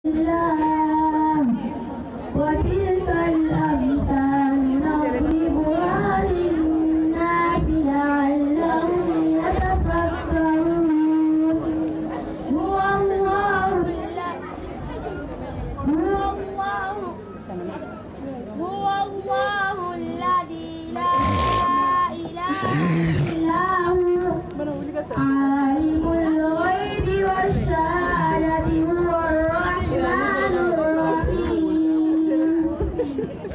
وتلك الأمثال نضربها للناس لعلهم يتفكرون هو الله الذي لا إله إلا هو عالم الغيب والشهادة هو الرحمن الرحيم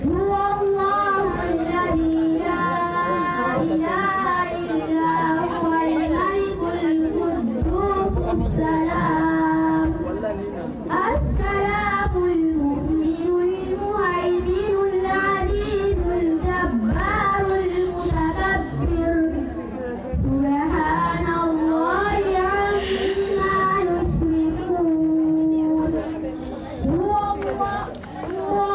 هو الله الذي لا إله إلا هو الملك القدوس السلام المؤمن المهيمن العزيز الجبار المتكبر سبحان الله عما يشركون هو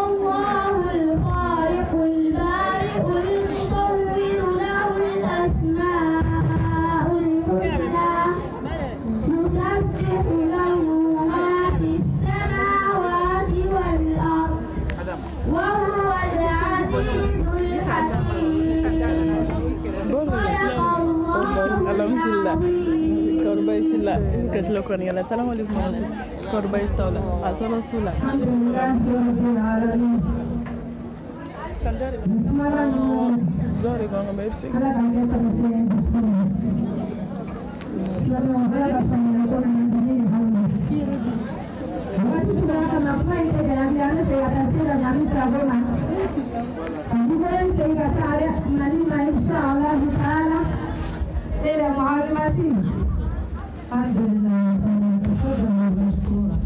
الله الخالق البارئ المصور له الأسماء الحسنى يسبح له ما في السماوات والأرض وهو العزيز الحكيم صدق الله Korbai sila kasih lakukan ya. Assalamualaikum. Korbai taula. Atau Rasulullah. Jari kau ngambil sih.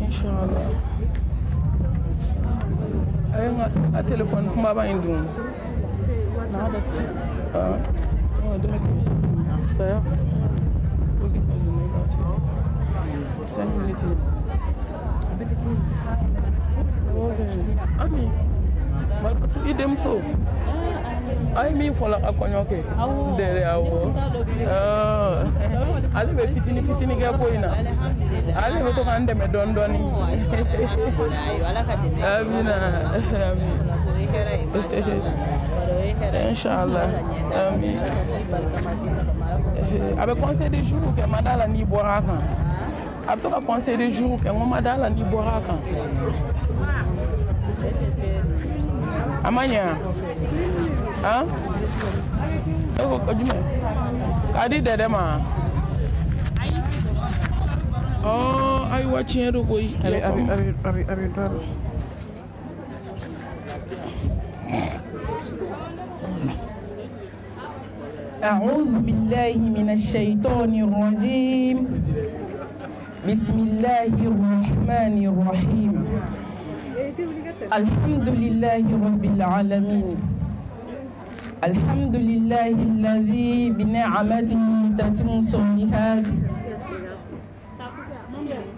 Insyaallah. Ayo nggak telepon kumaba indung. Nah ada sih. Oh demi saya. Pergi ke universiti. Saya militi. Ami. Mal patu idem so. Ay mi fola akonyoke dere awo ale be fitini ke koina ale be to kan dem don doni amina amin inshallah amin avec conseil des jours que madala ni boira kan ab to conseil des jours que mo madala ni boira kan amanya ah eko kajume kadi dede ma oh ay watching ro ko abi daro أعوذ بالله من الشيطان الرجيم بسم الله الرحمن الرحيم الحمد لله رب العالمين الحمد لله الذي بنعمته تتم الصالحات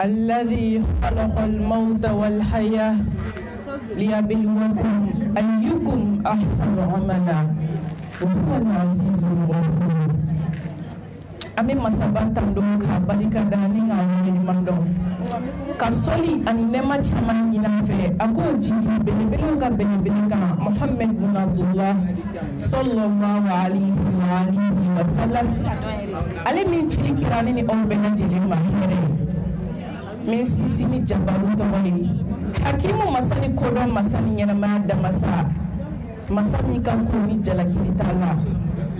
الذي خلق الموت والحياة ليبلوكم أيكم أحسن عملا وهو العزيز الغفور Ami masabatan dong ka balika dani ngawini mandong kasoli ani nema chaman nyina fe ako jindi belebele ga belebele ga Muhammad bin Abdullah sallallahu alaihi wa sallam ale min chili kirani ni on bena jeli mahere min sisi mi jabaru to wali hakimu masani kodon masani nyana ma da masani kan ko mi jalaki tala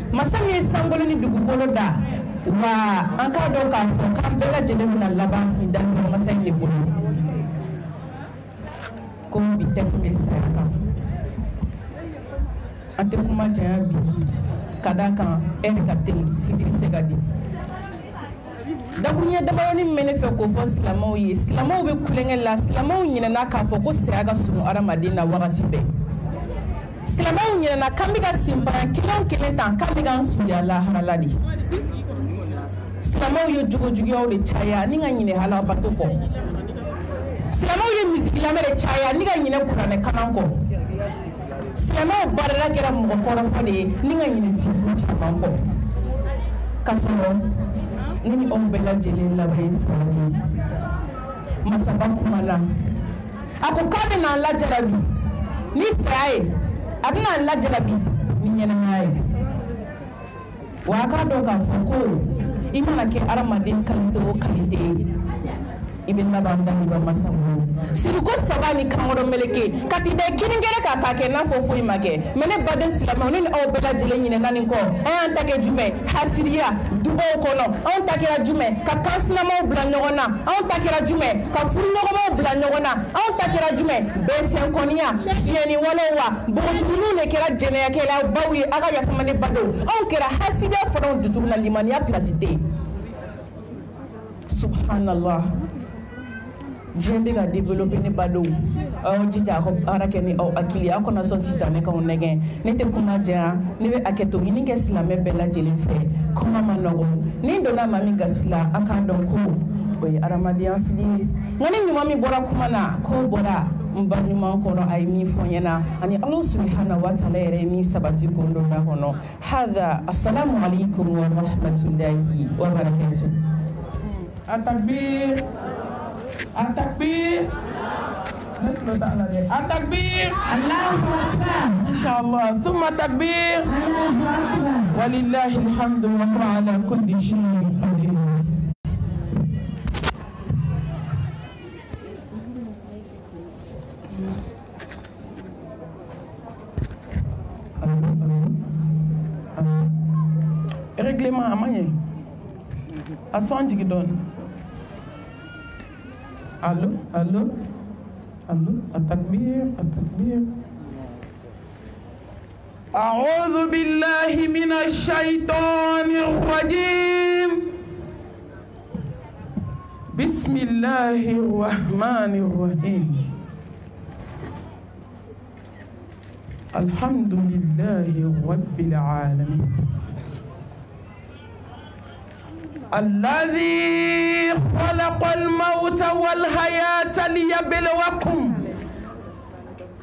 masani sangolo ni dugukolo da wa an ka dɔn k'a fɔ k'an bɛɛ lajɛlen bɛna laban nin daminɛ masa in de bolo ko bi tɛ kun bɛ sira kan an tɛ kuma janya bi ka d'a kan ɛri ka teli fitiri se ka di dakuruɲɛ damadɔni min bɛ ne fɛ k'o fɔ silamɛw ye silamɛw bɛ kulonkɛ la silamɛw ɲinɛna k'a fɔ ko saya ka surun adamaden na wagati bɛɛ silamɛw ɲinɛna k'an bɛ ka senbara kelen o kelen ta k'an bɛ k'an surunya lahara la de silamɛw ye jogojuguyaw de caya ni ka ɲinɛ halabato kɔ silamɛw ye misiki lamɛn de caya ni ka ɲinɛ kuranɛ kalan kɔ silamɛw barika kɛra mɔgɔ kɔrɔfɔ de ye ni ka ɲinɛ sigi caman kɔ ka sɔrɔ ne ni aw bɛɛ lajɛlen laban ye silamɛ ye masaba kuma la ako k'a bɛna n lajarabi ni saya ye a bɛna n lajarabi ni ɲɛnɛmaya ye wa a k'a dɔn k'a fɔ ko i mana kɛ adamaden kalite o kalite ye i bɛ laban daliba masa bolo siriko saba ni kankɔrɔ meleke ka t'i da kininkɛnɛ kan k'a kɛ n'a fɔ foyi ma kɛ mɛ ne baden silamɛw ne ni aw bɛɛ lajɛlen ɲinɛna nin kɔ an y'an ta kɛ jumɛn hasiriya dubaw kɔnɔ anw ta kɛra jumɛn ka kan sinamaw bila ɲɔgɔn na anw ta kɛra jumɛn ka furuɲɔgɔnmaw bila ɲɔgɔn na anw ta kɛra jumɛn bɛnsɛnkɔniya fiɲɛniwalew wa npogotigininw de kɛra jɛnɛyakɛla baw ye a ka yafama ne badenw anw kɛra hasidiya fanaw dusukun na limaniya pilasi tɛ yen subhanallah diɲɛ bɛ ka développer ne badenw aw jija a ka baara kɛ ni aw hakili aw kana sɔn sitanɛ k'aw nɛgɛn ne tɛ kuma janya ne bɛ hakɛto ɲini kɛ silamɛ bɛɛ lajɛlen fɛ kuma ma nɔgɔn ni donna maa min gasi la a k'a dɔn ko o ye adamadenya fili ye nka ni ɲuman min bɔra kuma na k'o bɔra n ba ɲuman kɔnɔ a ye min fɔ n ɲɛna ani Alahu subhanahu wa ta'ala yɛrɛ ye min sabati k'o don da kɔnɔ hada assalamu alaikum wa rahmatullahi wa barakatuh. At-takbir. At-takbir. At-takbir. Allahu Akbar. Inshallah. Thumma takbir. Allahu Akbar. Walillahi alhamdu wa huwa ala kulli shay'in qadir. Règlement amanye. Asan jigi don. Allô, allô, allô, at-takbir, at-takbir. أعوذ بالله من الشيطان الرجيم. بسم الله الرحمن الرحيم. الحمد لله رب العالمين الذي خلق الموت والحياة ليبلوكم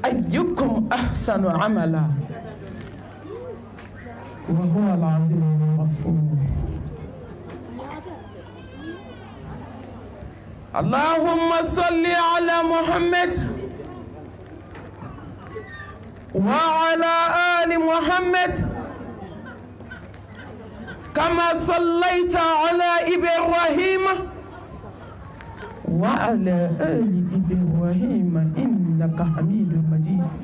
أيكم أحسن عملا وهو العزيز الغفور. اللهم صل على محمد وعلى آل محمد كما صليت على إبراهيم وعلى آل إبراهيم إنك حميد مجيد.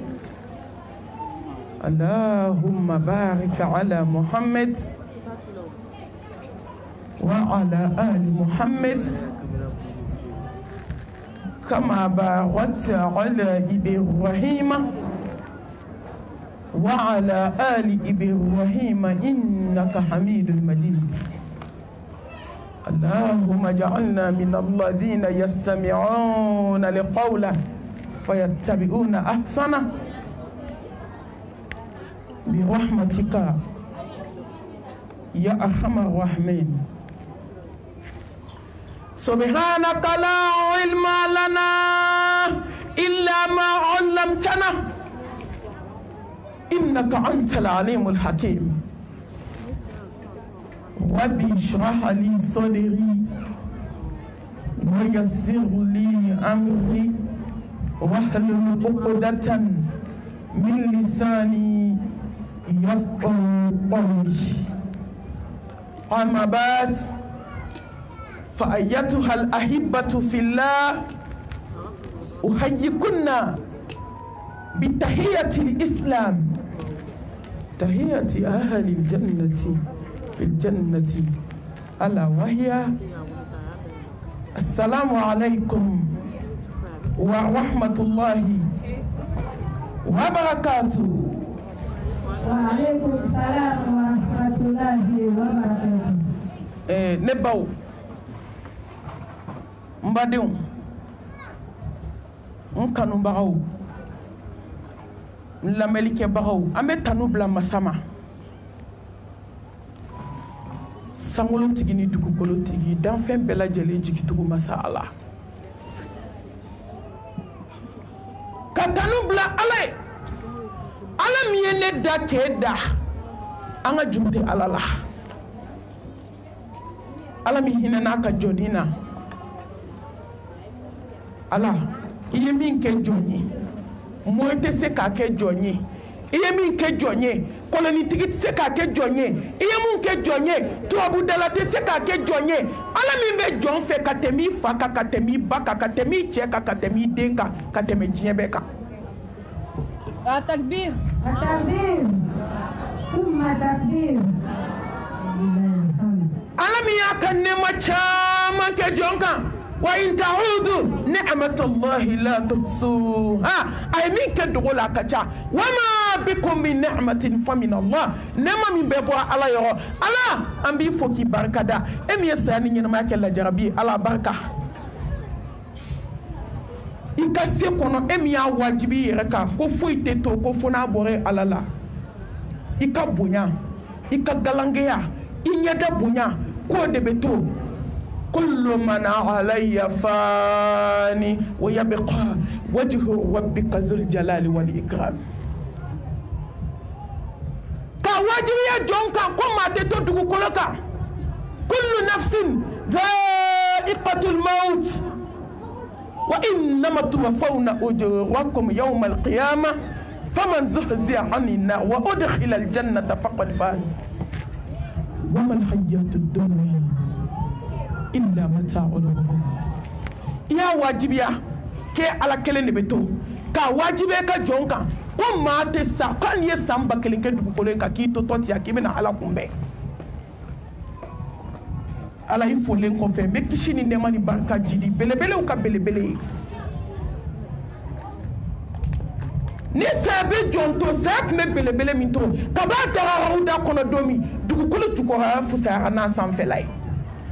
اللهم بارك على محمد وعلى آل محمد كما باركت على إبراهيم وعلى آل إبراهيم إنك حميد مجيد. اللهم اجعلنا من الذين يستمعون القول فيتبعون أحسنه برحمتك يا أرحم الراحمين. سبحانك لا علم لنا إلا ما علمتنا إنك أنت العليم الحكيم. ربي اشرح لي صدري ويسر لي أمري واحلل عقدة من لساني يفقه قولي. أما بعد فأيتها الأحبة في الله أحييكن بتحية الإسلام تحية أهل الجنة في الجنة ألا وهي السلام عليكم ورحمة الله وبركاته. وعليكم السلام ورحمة الله وبركاته. نباو مبادئ nkanu bagaw nlamelike bagaw ambe tanu bla masama sangolo tigi ni dugukolo tigi dan fɛn bɛɛ lajɛlen jigitugu masa ala ka tanu bila ala ye ala min ye ne da k'e da an ka juru tɛ ala la ala min hinɛ n'a ka jɔnni na ala i ye min kɛ jɔn ye mɔɔ tɛ se k'a kɛ jɔn ye i ye min kɛ jɔn ye kɔlɔnitigi tɛ se k'a kɛ jɔn ye i ye mun kɛ jɔn ye tubabudala tɛ se k'a kɛ jɔn ye ala min bɛ jɔn fɛ ka tɛmɛ i fa kan ka tɛmɛ i ba kan ka tɛmɛ i cɛ kan ka tɛmɛ i den kan ka tɛmɛ diɲɛ bɛɛ kan. التكبير التكبير ثم تكبير ala min y'a ka nɛɛma caman kɛ jɔn kan wa in ta'udu ni'matallahi la tuhsuha a ye min kɛ dogo la a ka ca wa ma bikum min ni'matin fa min Allah nɛɛma min bɛ bɔ ala yɔrɔ ala an b'i fo k'i barika da e min ye saya ni ɲɛnamaya kɛ lajarabi ye ala barika i ka se kɔnɔ e min y'a wajibi i yɛrɛ kan ko foyi tɛ to ko fo n'a bɔra ala la i ka bonya i ka galangeya i ɲɛda bonya k'o de bɛ to kullu man alayya fani wa yabqa wajhu rabbika dhul jalali wal ikram ka wajibiya jɔn kan ko maa tɛ to dugukolo kan kullu nafsin dha'iqatul maut wa innama tuwaffawna ujurakum yawma al-qiyamah faman zuhziya 'anil nar wa udkhila al-jannata faqad faz wa mal hayatud dunya illa mata'ul ghurur ya wajibiya ke ala kelen de beto ka wajibe ka jɔn kan ko maa tɛ sa kan ye san ba kelen kɛ dugukolo kan k'i to tɔtiya k'i bɛna ala kunbɛn ala i folen kɔfɛ n bɛ kisi ni nɛɛma ni barika jidi belebelew ka belebele ye ni saya bɛ jɔn to saya tun bɛ belebele min to kab'a dagaraw da kɔnɔ don min dugukolo jukɔrɔya fusayara n'a sanfɛla ye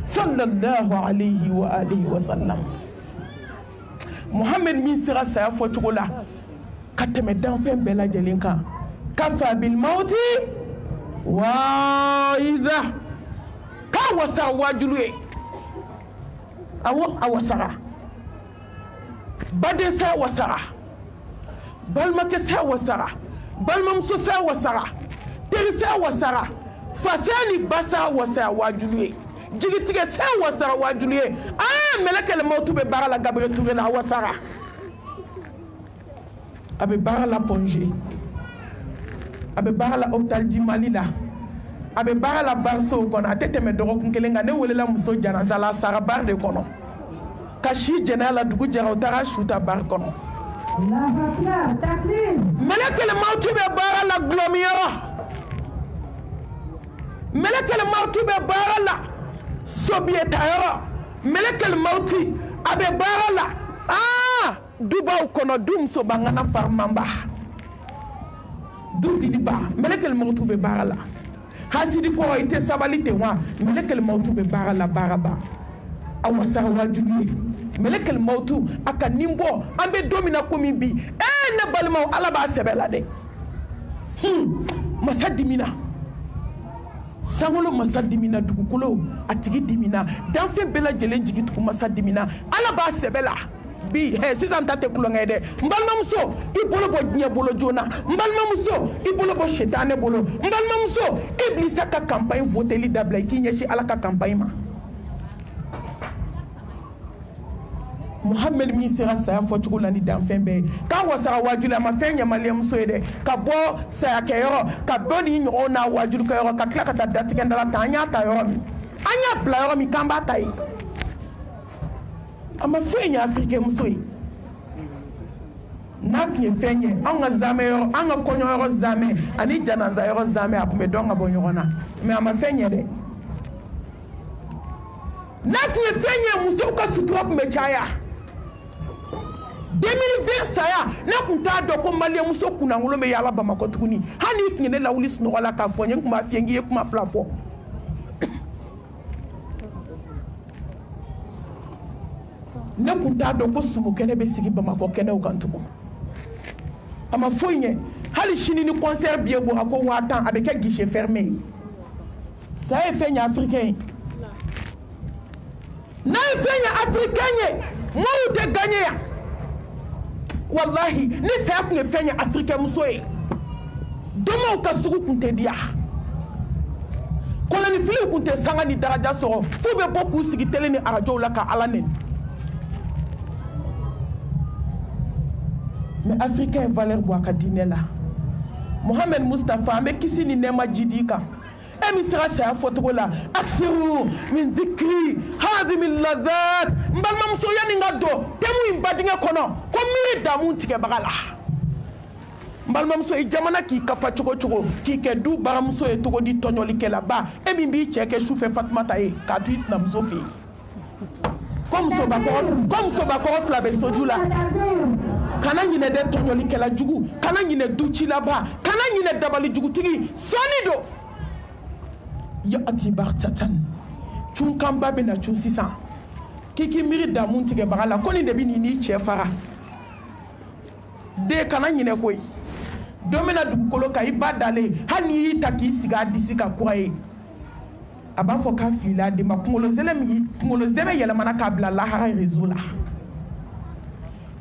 sallallahu alayhi wa alihi wa sallam Muhammed min sera saya fɔcogo la ka tɛmɛ danfɛn bɛɛ lajɛlen kan kafa bil mauti wa'iza k'a wasara wajulu ye awɔ a wasara baden saya wasara balimakɛ saya wasara balimamuso saya wasara teri saya wasara fa saya ni ba saya wasara wajulu ye jigitigɛ saya wasara wajulu ye mɛlɛkɛl mautu bɛ baara la Gabriel Touré la a wasara a bɛ baara la Ponge a bɛ baara la hôpital du Mali la a bɛ baara la Barso kɔnɔ a tɛ tɛmɛ dɔgɔkun kelen kan ne welela muso janaza la a sara bar de kɔnɔ ka si jɛnɛya la dugu jɛra u taara su ta bar kɔnɔ mɛlɛkɛl mautu bɛ baara la gulɔmiyɔrɔ mɛlɛkɛl mautu bɛ baara la sobiyetayɔrɔ mɛlɛkɛl mauti a bɛ baara la dubaw kɔnɔ du muso bangana farimanba du diliba mɛlɛkɛl mautu bɛ baara la hasidi kɔrɔ i tɛ sabali ten wa mɛlɛkɛl mautu bɛ baara la baaraba a wasara wajulu ye mɛlɛkɛl mautu a ka nin bɔ an bɛ don min na komi bi ne balimaw ala b'a sɛbɛ la dɛ masa dimina sangolo masa dimina dugukolo a tigi dimina danfɛn bɛɛ lajɛlen jigi tugu masa dimina ala b'a sɛbɛ la bi sisan ta tɛ kulonkɛ dɛ n balimamuso i bolo bɔ diɲɛ bolo joona n balimamuso i bolo bɔ setanɛ bolo n balimamuso iblisa ka campagne voteli dabila i k'i ɲɛsin ala ka campagne ma Muhammed min sera saya fɔcogo la ni danfɛn bɛɛ ye k'a wasara wajulu a ma fɛn ɲamaliya muso ye dɛ ka bɔ sayakɛyɔrɔ ka bɔ ni ɲɔgɔn n'a wajulu kɛyɔrɔ ka tila ka taa datigɛ dala ta an y'a ta yɔrɔ min an y'a bila yɔrɔ min k'an b'a ta ye a ma foyi ɲɛ afirikɛ muso ye n'a tun ye fɛn ye anw ka zamɛ yɔrɔ an ka kɔɲɔyɔrɔ zamɛ ani janaza yɔrɔ zamɛ a tun bɛ dɔn ka bɔ ɲɔgɔn na mais a ma fɛn ye dɛ n'a tun ye fɛn ye musow ka sutura tun bɛ caya 2020 saya ne tun t'a dɔn ko maliyɛn muso kunnankolon bɛ yaala Bamakɔ tuguni hali n'i tun ye ne lawuli sunɔgɔ la k'a fɔ n ye n tun b'a f'i ye n k'i ye kuma fila fɔ ne tun t'a dɔn ko sumu kɛnɛ bɛ sigi Bamakɔ kɛnɛw kan tugun a ma foyi ɲɛ hali sini ni concert bɛ bɔra ko 1000 a bɛ kɛ guichet fermé ye ça ye fɛn ye africain ye n'a ye fɛn ye africain ye maaw tɛ gagner yan wallahi ni saya tun ye fɛn ye africain muso ye dɔmɔw ka sugu tun tɛ diya kɔlɔnifiliw tun tɛ sanga ni daraja sɔrɔ f'u bɛ bɔ k'u sigi télé ni arajow la ka ala nɛni mais africain est valeur bois ka dinɛ la Mohamed Mustafa an bɛ kisi ni nɛɛma jidi kan e min sera saya fɔcogo la aksiru min dikri hadi min lazat n balimamuso yanni n ka don temu in badingɛ kɔnɔ ko miiri damu tigɛbaga la n balimamuso i jamana k'i kafa cogo cogo k'i kɛ du baramuso ye togo di tɔɲɔlikɛla ba e min b'i cɛ kɛ sufɛ Fatumata ye k'a to i sinamuso fɛ yen ko musobakɔrɔ fila bɛ soju la kana ɲinɛ dɛ tɔɲɔlikɛla jugu kana ɲinɛ ducilaba kana ɲinɛ dabali jugutigi sɔnni don ya'ati baghtatan cunkanba bɛ na cun sisan k'i k'i miiri damu tigɛbaga la ko nin de bɛ n'i cɛ fara den kana ɲinɛ koyi don bɛna dugukolo kan i ba dalen hali n'i y'i ta k'i sigi a disi kan kura ye a b'a fɔ k'a filila a den ma kunkolo zɛmɛ yɛlɛmana k'a bila lahara réseau la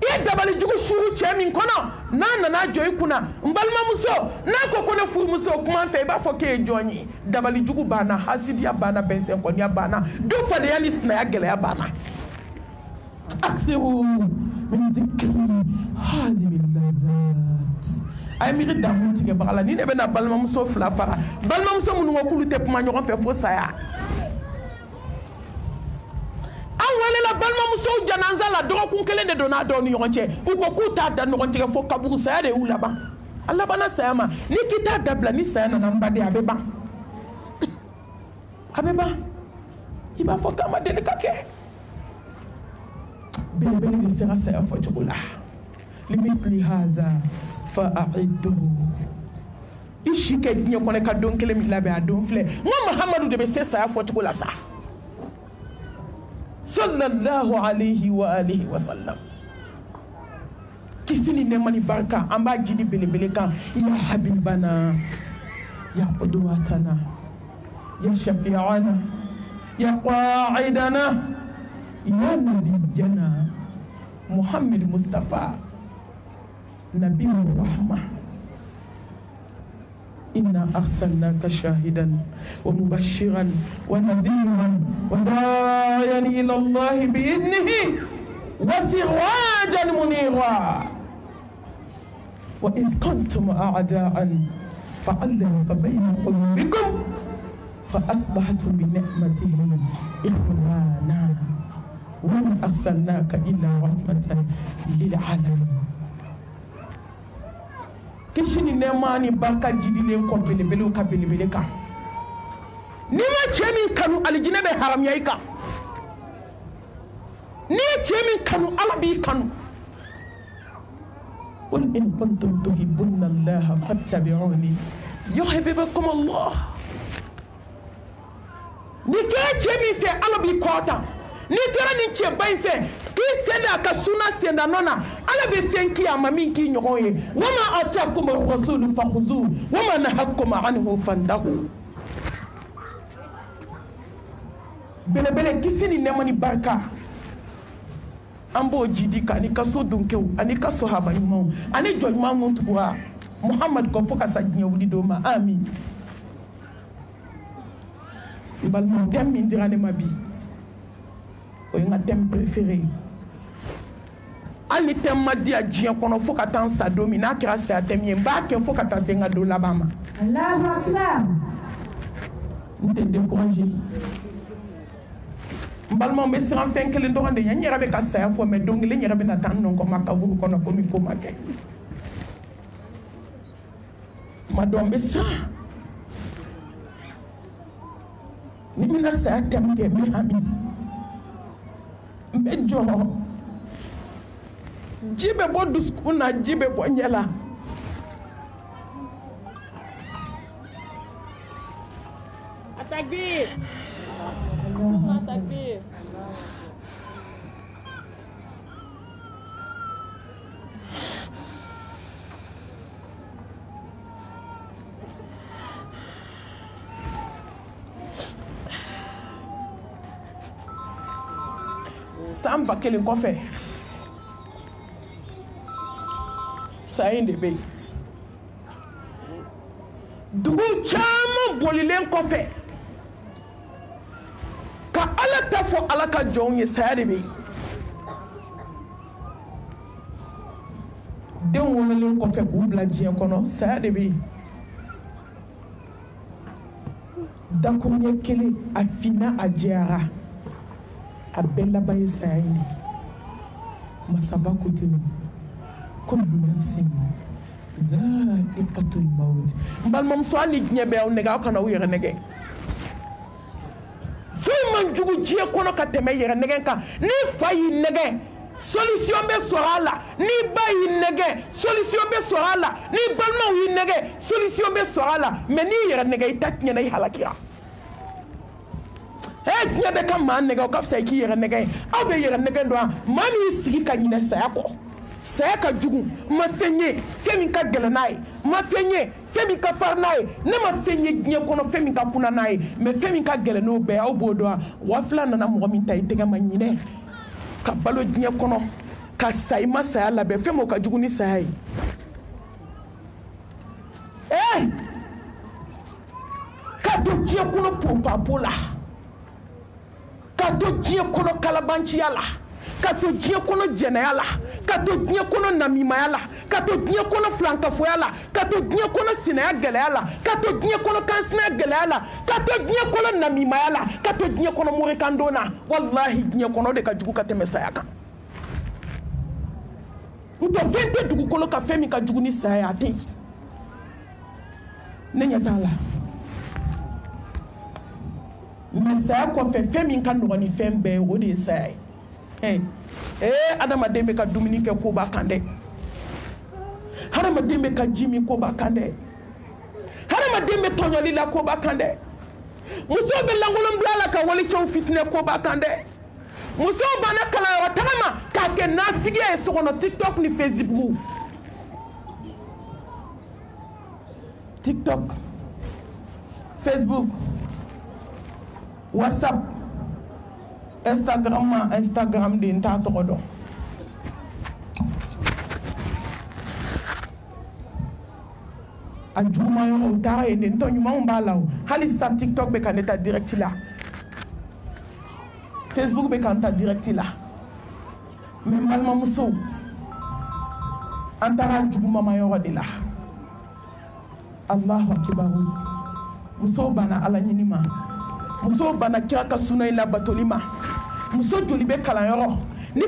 i ye dabali jugu suru cɛ min kɔnɔ n'a nana jɔ i kunna n balimamuso n'a ko ne furumuso kuma fɛ i b'a fɔ k'e ye jɔn ye dabali jugu banna hasidiya banna bɛnsɛnkɔniya banna du fadenya ni sinaya gɛlɛya banna aksiru min dikri hadi min lazat a ye miiri damu tigɛbaga la ni ne bɛna balimamuso fila fara balimamuso minnu ko k'olu tɛ kuma ɲɔgɔn fɛ fo saya an welela balimamusow janaza la dɔgɔkun kelen de donna dɔw ni ɲɔgɔn cɛ u ko k'u t'a da ɲɔgɔn tigɛ fo kaburu saya de y'u laban a labanna saya ma ni k'i t'a dabila ni saya nana n baden a bɛ ban a bɛ ban i b'a fɔ k'a ma deli ka kɛ belebele de sera saya fɔcogo la limithli hadha fa'idduhu i si kɛ diɲɛ kɔnɔ ka don kelen min labɛn a don filɛ n ko Mahamadu de bɛ se saya fɔcogo la sa sallallahu alayhi wa alihi wa sallam kisi ni nɛɛma ni barika an b'a jidi belebele kan ya habibana ya qudwatana ya shafi'ana ya qa'idana ya nabiyana Muhammad Mustafa nabi rahmah إنا أرسلناك شاهدا ومبشرا ونذيرا وداعيا إلى الله بإذنه وسراجا منيرا وإذ كنتم أعداء فألف بين قلوبكم فأصبحتم بنعمته إخوانا وما أرسلناك إلا رحمة للعالمين kisi ni nɛɛma ni barika jidilen kɔ belebelew ka belebele kan n'i ma cɛ min kanu alijinɛ bɛ haramuya i kan n'i ye cɛ min kanu ala b'i kanu qul in kuntum tuhibbuna allaha fattabi'uni yuhibbukum allah ni kɛra cɛ min fɛ ala b'i kɔrɔta ni kɛra nin cɛba in fɛ k'i sen da a ka suna senda nɔ na ala bɛ fɛn k'i a ma min k'i ɲɔgɔn ye wama atakum rasulu fakhuzu wama nahakum anhu fantahu belebele kisi ni nɛɛma ni barika an b'o jidi kan ani ka so donkew ani ka sahaba ɲumanw ani jɔn ɲuman minnu tugura Muhammad kɔ fo ka sa diɲɛ wuli don ma amin n balima thème min dira ne ma bi o ye n ka thème préféré hali ni thème ma di a diɲɛ kɔnɔ fo ka taa n sa don min n'a kɛra saya thème ye n b'a kɛ fo ka taa se n ka don laban ma Allahu Akbar. n tɛ découragé n balimaw n bɛ siran fɛn kelen dɔrɔn de ɲɛ n yɛrɛ bɛ ka saya fɔ mɛ don kelen n yɛrɛ bɛ na taa n nɔ kɔ ma kaburu kɔnɔ komi ko ma kɛ ma dɔn n bɛ siran ni n bɛna saya thème kɛ n bɛ hami n bɛ jɔ ji bɛ bɔ dusukun na ji bɛ bɔ ɲɛ la Takbir. Takbir. san ba kelen kɔfɛ saya in de bɛ yen dugu caman bolilen kɔfɛ ka ala ta fɔ ala ka jɔnw ye saya de bɛ yen denw wololen kɔfɛ k'u bila diɲɛ kɔnɔ saya de bɛ yen dakuruɲɛ kelen a finna a jɛyara a bɛɛ laban ye saya in de masaba ko ten kullu nafsin dha'iqatul maut n balimamuso hali ni diɲɛ bɛ aw nɛgɛ aw kana aw yɛrɛ nɛgɛ fɛn man jugu diɲɛ kɔnɔ ka tɛmɛ yɛrɛ nɛgɛ kan ni fa y'i nɛgɛ solution bɛ sɔrɔ a la ni ba y'i nɛgɛ solution bɛ sɔrɔ a la ni balimaw y'i nɛgɛ solution bɛ sɔrɔ a la mais n'i yɛrɛ nɛgɛ i ta tiɲɛna i halakira diɲɛ bɛ ka maa nɛgɛ o ka fisa i k'i yɛrɛ nɛgɛ ye aw bɛ yɛrɛ nɛgɛ dɔn maa min y'i sigi ka ɲinɛ saya kɔ saya ka jugu ma fɛn ye fɛn min ka gɛlɛn n'a ye ma fɛn ye fɛn min ka farin n'a ye ne ma fɛn ye diɲɛ kɔnɔ fɛn min ka kunna n'a ye mais fɛn min ka gɛlɛn n'o bɛɛ aw b'o dɔn wa fila nana mɔgɔ min ta i tɛgɛ ma ɲinɛ ka balo diɲɛ kɔnɔ ka sa i ma saya labɛn fɛn m'o ka jugu ni saya ye ka to diɲɛ kɔnɔ pompapo la ka to diɲɛ kɔnɔ kalabanciya la ka to diɲɛ kɔnɔ jɛnɛya la ka to diɲɛ kɔnɔ namimaya la ka to diɲɛ kɔnɔ filankafoya la ka to diɲɛ kɔnɔ sinaya gɛlɛya la ka to diɲɛ kɔnɔ kansinaya gɛlɛya la ka to diɲɛ kɔnɔ namimaya la ka to diɲɛ kɔnɔ morikando na wallahi diɲɛ kɔnɔ de ka jugu ka tɛmɛ saya kan ntɔ fɛn tɛ dugukolo ka fɛn min ka jugu ni saya ye a tɛ yen ne ɲɛ t'a la mais saya kɔfɛ fɛn min ka nɔgɔn ni fɛn bɛɛ ye o de ye saya ye adamaden bɛ ka dumuni kɛ ko b'a kan dɛ hadamaden bɛ ka ji min ko b'a kan dɛ hadamaden bɛ tɔɲɔli la ko b'a kan dɛ musow bɛ lankolon bila la ka walicɛw fitinɛ ko b'a kan dɛ musow banna kalanyɔrɔ taga ma k'a kɛ nafigiya ye so kɔnɔ tiktok ni facebook whatsapp Instagram de n t'a tɔgɔ dɔn a juguman yɔrɔ o taara yen de n tɔ ɲumanw b'a la o hali sisan tiktok bɛ ka ne ta direct la facebook bɛ ka n ta direct la mais n balimamusow an taara juguman yɔrɔ de la Allahu akibaru musow banna ala ɲini ma muso bana kira ka suna ila batoli ma muso joli bɛ kalanyɔrɔ ni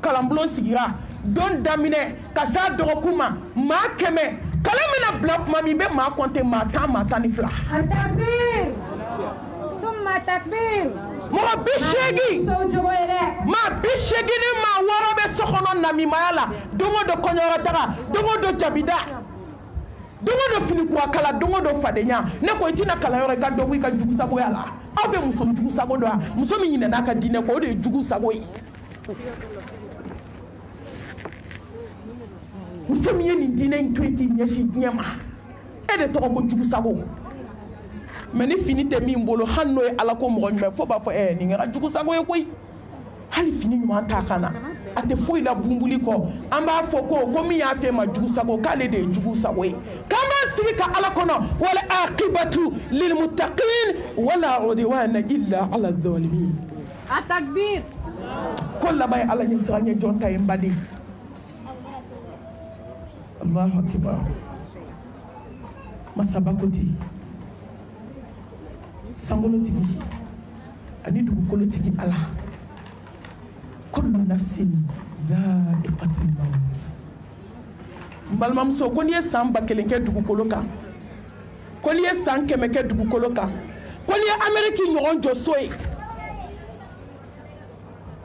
kalanbulon sigira don daminɛ ka s'a dɔgɔkun ma maa 100 kalan mina bila kuma min bɛ maa compter maa 10 maa 12 takbir summa takbir mɔgɔ 80 maa 80 ni maa 6 bɛ so kɔnɔ namimaya la don o don kɔɲɔyɔrɔ taga don o don jabida don o don fini kura kala don o don fadenya ne ko i tɛna kalanyɔrɔ i ka dɔ bɔ i ka jugu sagoya la aw bɛ muso jugu sago dɔn muso min ɲinɛ n'a ka diinɛ kɔ o de ye jugu sago ye muso min ye nin diinɛ in to yen k'i ɲɛsin diɲɛ ma e de tɔgɔ ko jugu sago mais ni fini tɛ min bolo hali n'o ye ala ko mɔgɔ ɲuman fo b'a fɔ nin kɛra jugu sago ye koyi hali fini ɲuman t'a kan na a tɛ foyi la bunbuli kɔ an b'a fɔ ko min y'a fɛ ma jugu sago k'ale de ye jugu sago ye k'an b'a sigi ka ala kɔnɔ wala aqibatu lil muttaqin wala udwana illa ala zalimin a takbir ko laban ye ala ɲɛ siran ɲɛ jɔn ta ye n baden Allahu akbar masaba ko ten sankolotigi ani dugukolotigi ala kullu nafsin dha'iqatul maut n balimamuso ko n'i ye san 1000 kɛ dugukolo kan ko n'i ye san 100 kɛ dugukolo kan ko n'i ye Amérique ɲɔgɔn jɔ so ye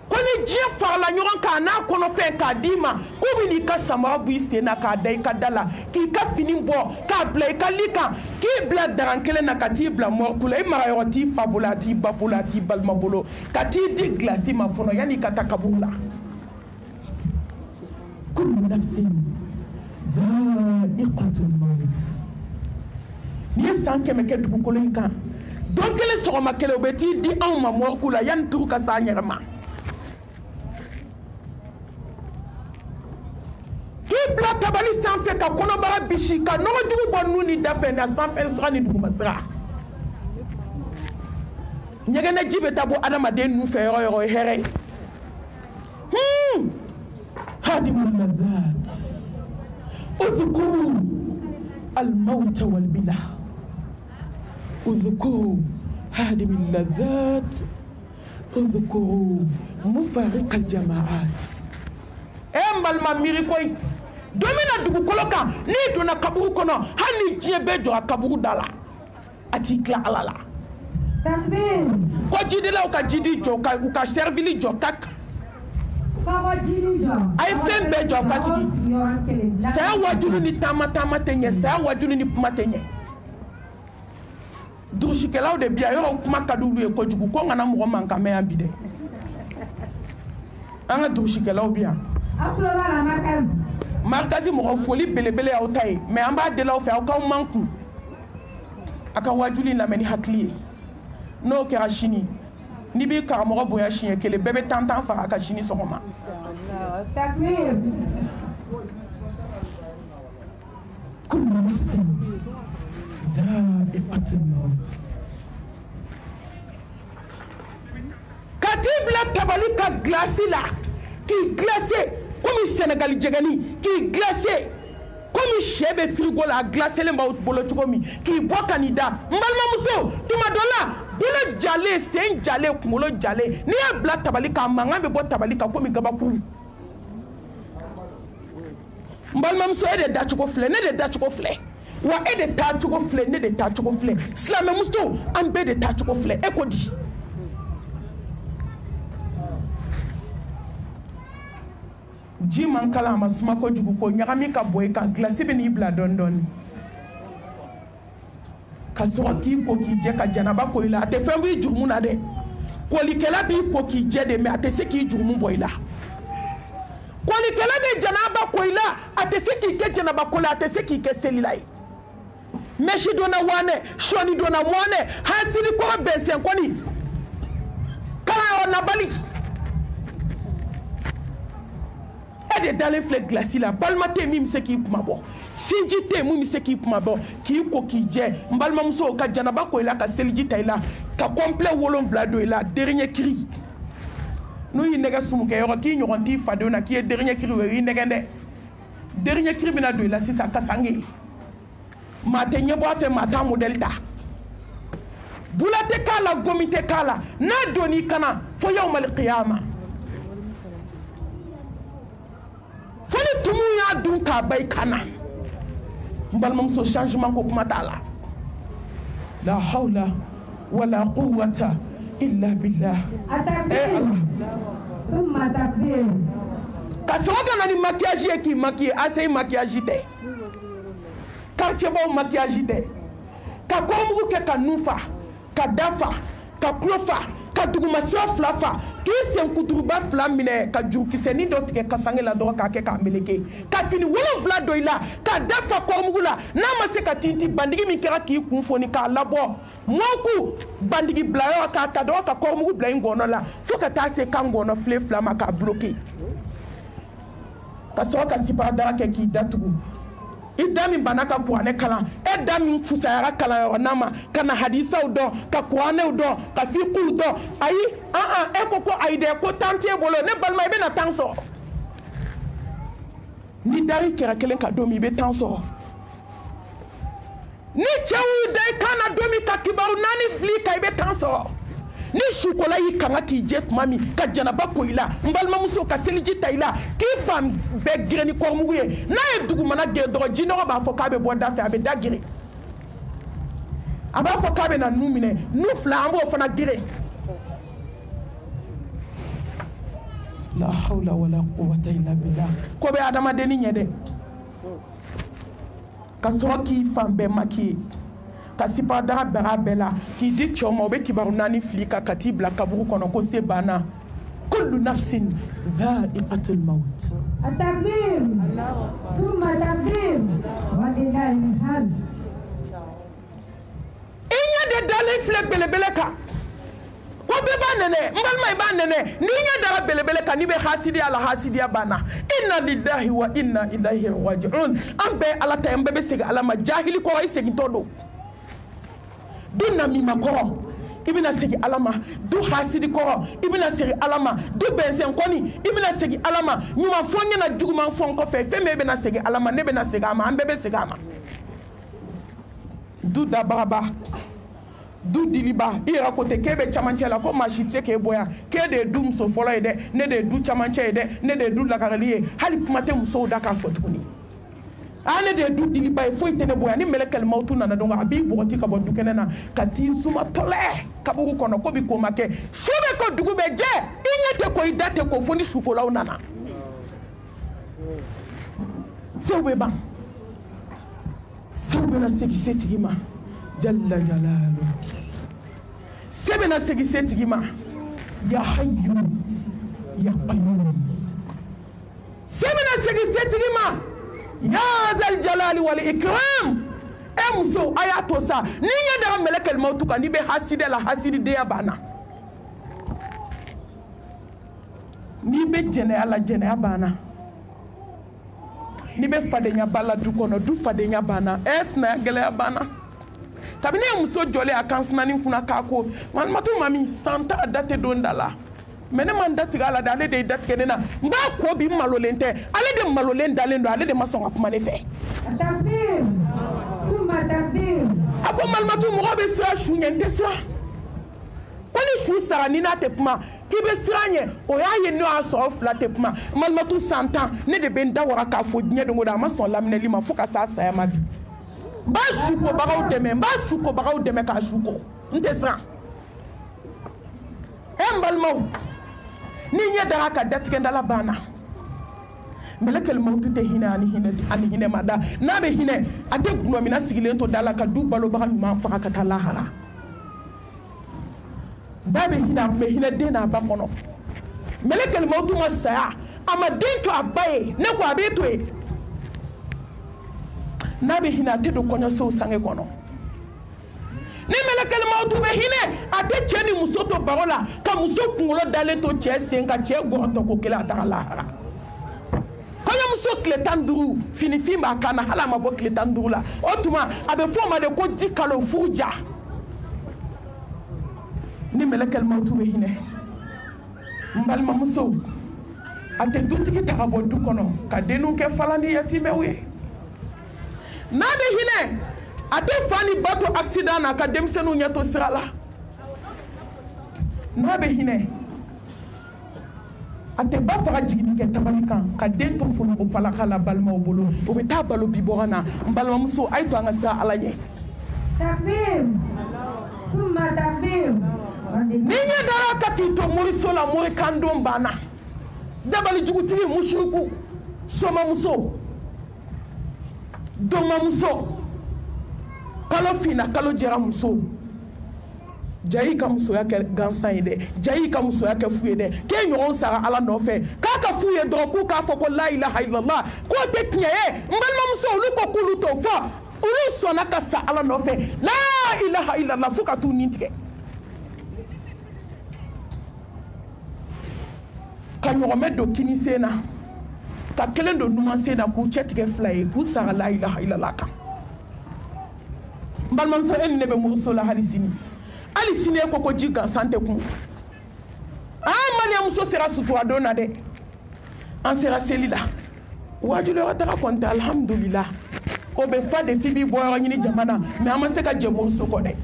ko ni diɲɛ farala ɲɔgɔn kan n'a kɔnɔfɛn k'a d'i ma ko bɛ n'i ka samara bɔ i sen na k'a da i ka da la k'i ka fini bɔ k'a bila i ka li kan k'i bila daran kelen na ka t'i bila mɔriku la i marayɔrɔ t'i fa bolo a t'i ba bolo a t'i balima bolo ka t'i di gilasi ma fɔlɔ yanni i ka taa kaburu la kullu nafsin dha'iqatul maut n'i ye san 100 kɛ dugukolo in kan don kelen sɔgɔma kelen o bɛ t'i di anw ma mɔriku la yanni turu ka s'an yɛrɛ ma k'i bila tabali sanfɛ ka kɔnɔbara bisi ka nɔgɔjugu bɔ nu ni da fɛ na sanfɛ sira ni dugumasira ɲɛgɛnɛ ji bɛ taa bɔ adamaden nu fɛ yɔrɔ yɔrɔ hɛrɛ hadimul lazat اذكروا الموت والبلا اذكروا هادم اللذات اذكروا مفارق الجماعات امبال ما ميريكوي دومينا دوغو كولوكا ني دونا كابورو كونو هاني جيبه جو كابورو دالا اتيكلا علala takbir ko jidi la ka jidi jo ka servili jo kak ay fembe jo kasigi sa wajulu ni tama tenye sa wajulu ni puma tenye dushikelaw de bia yo kuma kadulu e ko jugu ko ngana mo manka me abide anga dushikelaw bia aklo bala markazi mo foli belebele ya otai me amba de law fe ka manku aka wajulu la meni hakliye no kera shini ni bi ka mo boya shiye kele bebe tantan fa aka shini sokoma takbir kullu nafsin za'iqatul maut katibla tabalika glasila qui glacé comme Sénégal djegani qui glacé comme chebe frigo la glacé le maut bolo tkomi qui boit candidat mbalma muso tuma dola bolo jale sen jale kumolo jale ni abla tabalika mangambe bo tabalika komi gabaku mbalma muso ede dachuko fle ne de dachuko fle wa ede tachuko fle ne de tachuko fle slame musto ambe de tachuko fle ekodi jiman kala ma suma ko jugu ko nyagami ka boy ka glace be ni bla don don ka so ki ko ki je ka janaba ko ila te fem bi jumu na de ko li kala bi ko ki je de me ate se ki jumu boy la ko li kala be janaba ko ila ate se ki ke janaba ko la ate se ki ke selilai meshi dona wane shoni dona mwane hasili ko be sen ko ni kala on na bali de dalen flé glaci la balmate mi se ki kuma bo sinjite mu mi se ki kuma bo ki ko ki je mbalma muso ka janaba ko ila ka selji tayla ka complet wolon vlado ila dernier cri no yi nega sumu ke yo ki nyogonti fado na ki dernier cri we yi negende dernier cri bina do ila sisa kasangi mate nyebo afa mata model ta bulate kala gomite kala na doni kana fo yawmal qiyamah foni tumu ya dun ka bay kana mbalmam so changement ko kuma tala la hawla wala quwwata illa billah atakbir thumma takbir kasoga na ni maquillage ki maquille assez maquillage te quartier bo maquillage te ka komu ke ka nufa ka dafa ka klofa ka duguma so flafa ki sen kuturuba flamine ka ju ki seni do tike ka sangela do ka ke ka meleke ka fini wolo vla do ila ka dafa ko mugula na ma se ka tinti bandigi mi kera ki kun foni ka labo moku bandigi blayo ka ta do ka ko mugu blay ngono la so ka ta se ka ngono fle flama ka bloquer ka so ka sipa dara ke ki datugu idami banaka kuane kala edami fusayara kala yo nama kana hadisa udo ka kuane udo ka fiqu udo ayi ekoko aide ko tante bolo ne balma ibe na tanso ni dari kera kelen ka domi be tanso ni chewu dai kana domi ka kibaru nani fli ka ibe tanso ni shukola yi kanga ki jet mami ka janaba ko ila mbalma muso ka seliji taila ki fam be greni ko muye na e dugu mana ge do jino ba fo ka be boda fe abe dagire aba fo ka be na numine nu flambo fo na dire la hawla wala quwwata illa billah ko be adama deni nyede ka so ki fam be maki kasipa dara bera bela ki di chomo be kibaru nani flika katibla kaburu kono ko se bana kullu nafsin dha'iqatul maut التكبير ثم تكبير ولله الحمد inya de dale fle belebele ka ko be banene mbalma banene ni nya dara belebele ka ni be hasidi ala hasidi bana inna lillahi wa inna ilaihi raji'un ambe ala tayambe be sega ala majahili ko ay segi todo dunna mi makoro ibina segi alama du hasidi koro ibina segi alama du bensen koni ibina segi alama nyuma fonye na juguma fon ko fe me bena segi alama ne bena segi ama ambebe segi ama du dabaraba du diliba ira kote kebe chamanche la ko machite ke boya ke de du mso folo ede ne de du chamanche ede ne de du lakaraliye hali kumate mso daka fotuni ane de du diliba fo itene boya ni melekel mautu na donga abi boti ka bodu kenena kati suma tole kabugu kono ko bi ko make shube ko dugu be je inyete ko idate ko foni shukola unana sewe ba sewe na segi setigima jalla jalalu sebe na segi setigima ya hayyu ya qayyum sebe na segi setigima ya zal jalali wal ikram emso ayato sa ninya da melekal mautu kan ni be haside la hasidi de abana ni be jene ala jene abana ni be fadenya bala du kono du fadenya bana esna gele abana kabine muso jole akansna ni kuna kako man matu mami santa date dondala mene man dati ala dale de dati kenena mba ko bi malolente ale de malolen dalen do ale de mason akuma ne fe takbir kuma takbir ako malmatu mo be sira shunyente sira koni shu sara ni na tepma kibe siranye o ya ye no aso fla tepma malmatu santa ne de ben dawara ka fo nye do ngoda mason lamne lima fo ka sa ya mabi ba shuko bagaw deme ba shuko bagaw deme ka shuko nte sira embalmo ni nya dara ka datike ndala bana melekel mautu te hina ani hine mada na be hine ate gno mina sigilen to dala ka du balo ba ma fa ka kala hala ba be hina me hine de na ba kono melekel mautu ma saya ama den to abaye ne ko abeto e na be hina te do konyo so sange kono ni melekel mautu be hine ate cheni musoto barola ka muso kungulo dale to chese nga che goto ko kela ta lahara konya muso kletanduru fini fimba kana hala mabo kletanduru la otuma abe foma de ko dikalo fuja ni melekel mautu be hine mbal ma muso ate dutiki ta abo du kono ka denu ke falani yatime we na be hine ate fani bato accident na ka demsenu nyato sirala na be hine ate ba fara jigini ke tabani kan ka den to fulu o fala kala balma o bolo o be ta balo bi borana balma muso ay to anga sa alaye takbir kuma takbir ninya dara kati to muriso la muri kandom bana dabali jugutiri mushriku soma muso doma muso kalo fina kalo jera muso jayi ka muso ya ke gansan yi de jayi ka muso ya ke fuye de ke nyon sara ala no fe ka fuye do ku ka fo ko la ilaha illallah ko te tiye mbalma muso lu ko kulu to fo ulu sona ka sa ala no fe la ilaha illallah fu ka tu nintike ka nyon do kini sena ka kelen do numa sena ku chetike fly ku sara la ilaha illallah ka mbalma muso en nebe muso la halisini alisini ko jiga sante ku mali muso sera sutu adona de an sera selila wajule wata konta alhamdulillah o be fa de fibi boyo nyini jamana mais amase ka jemo soko de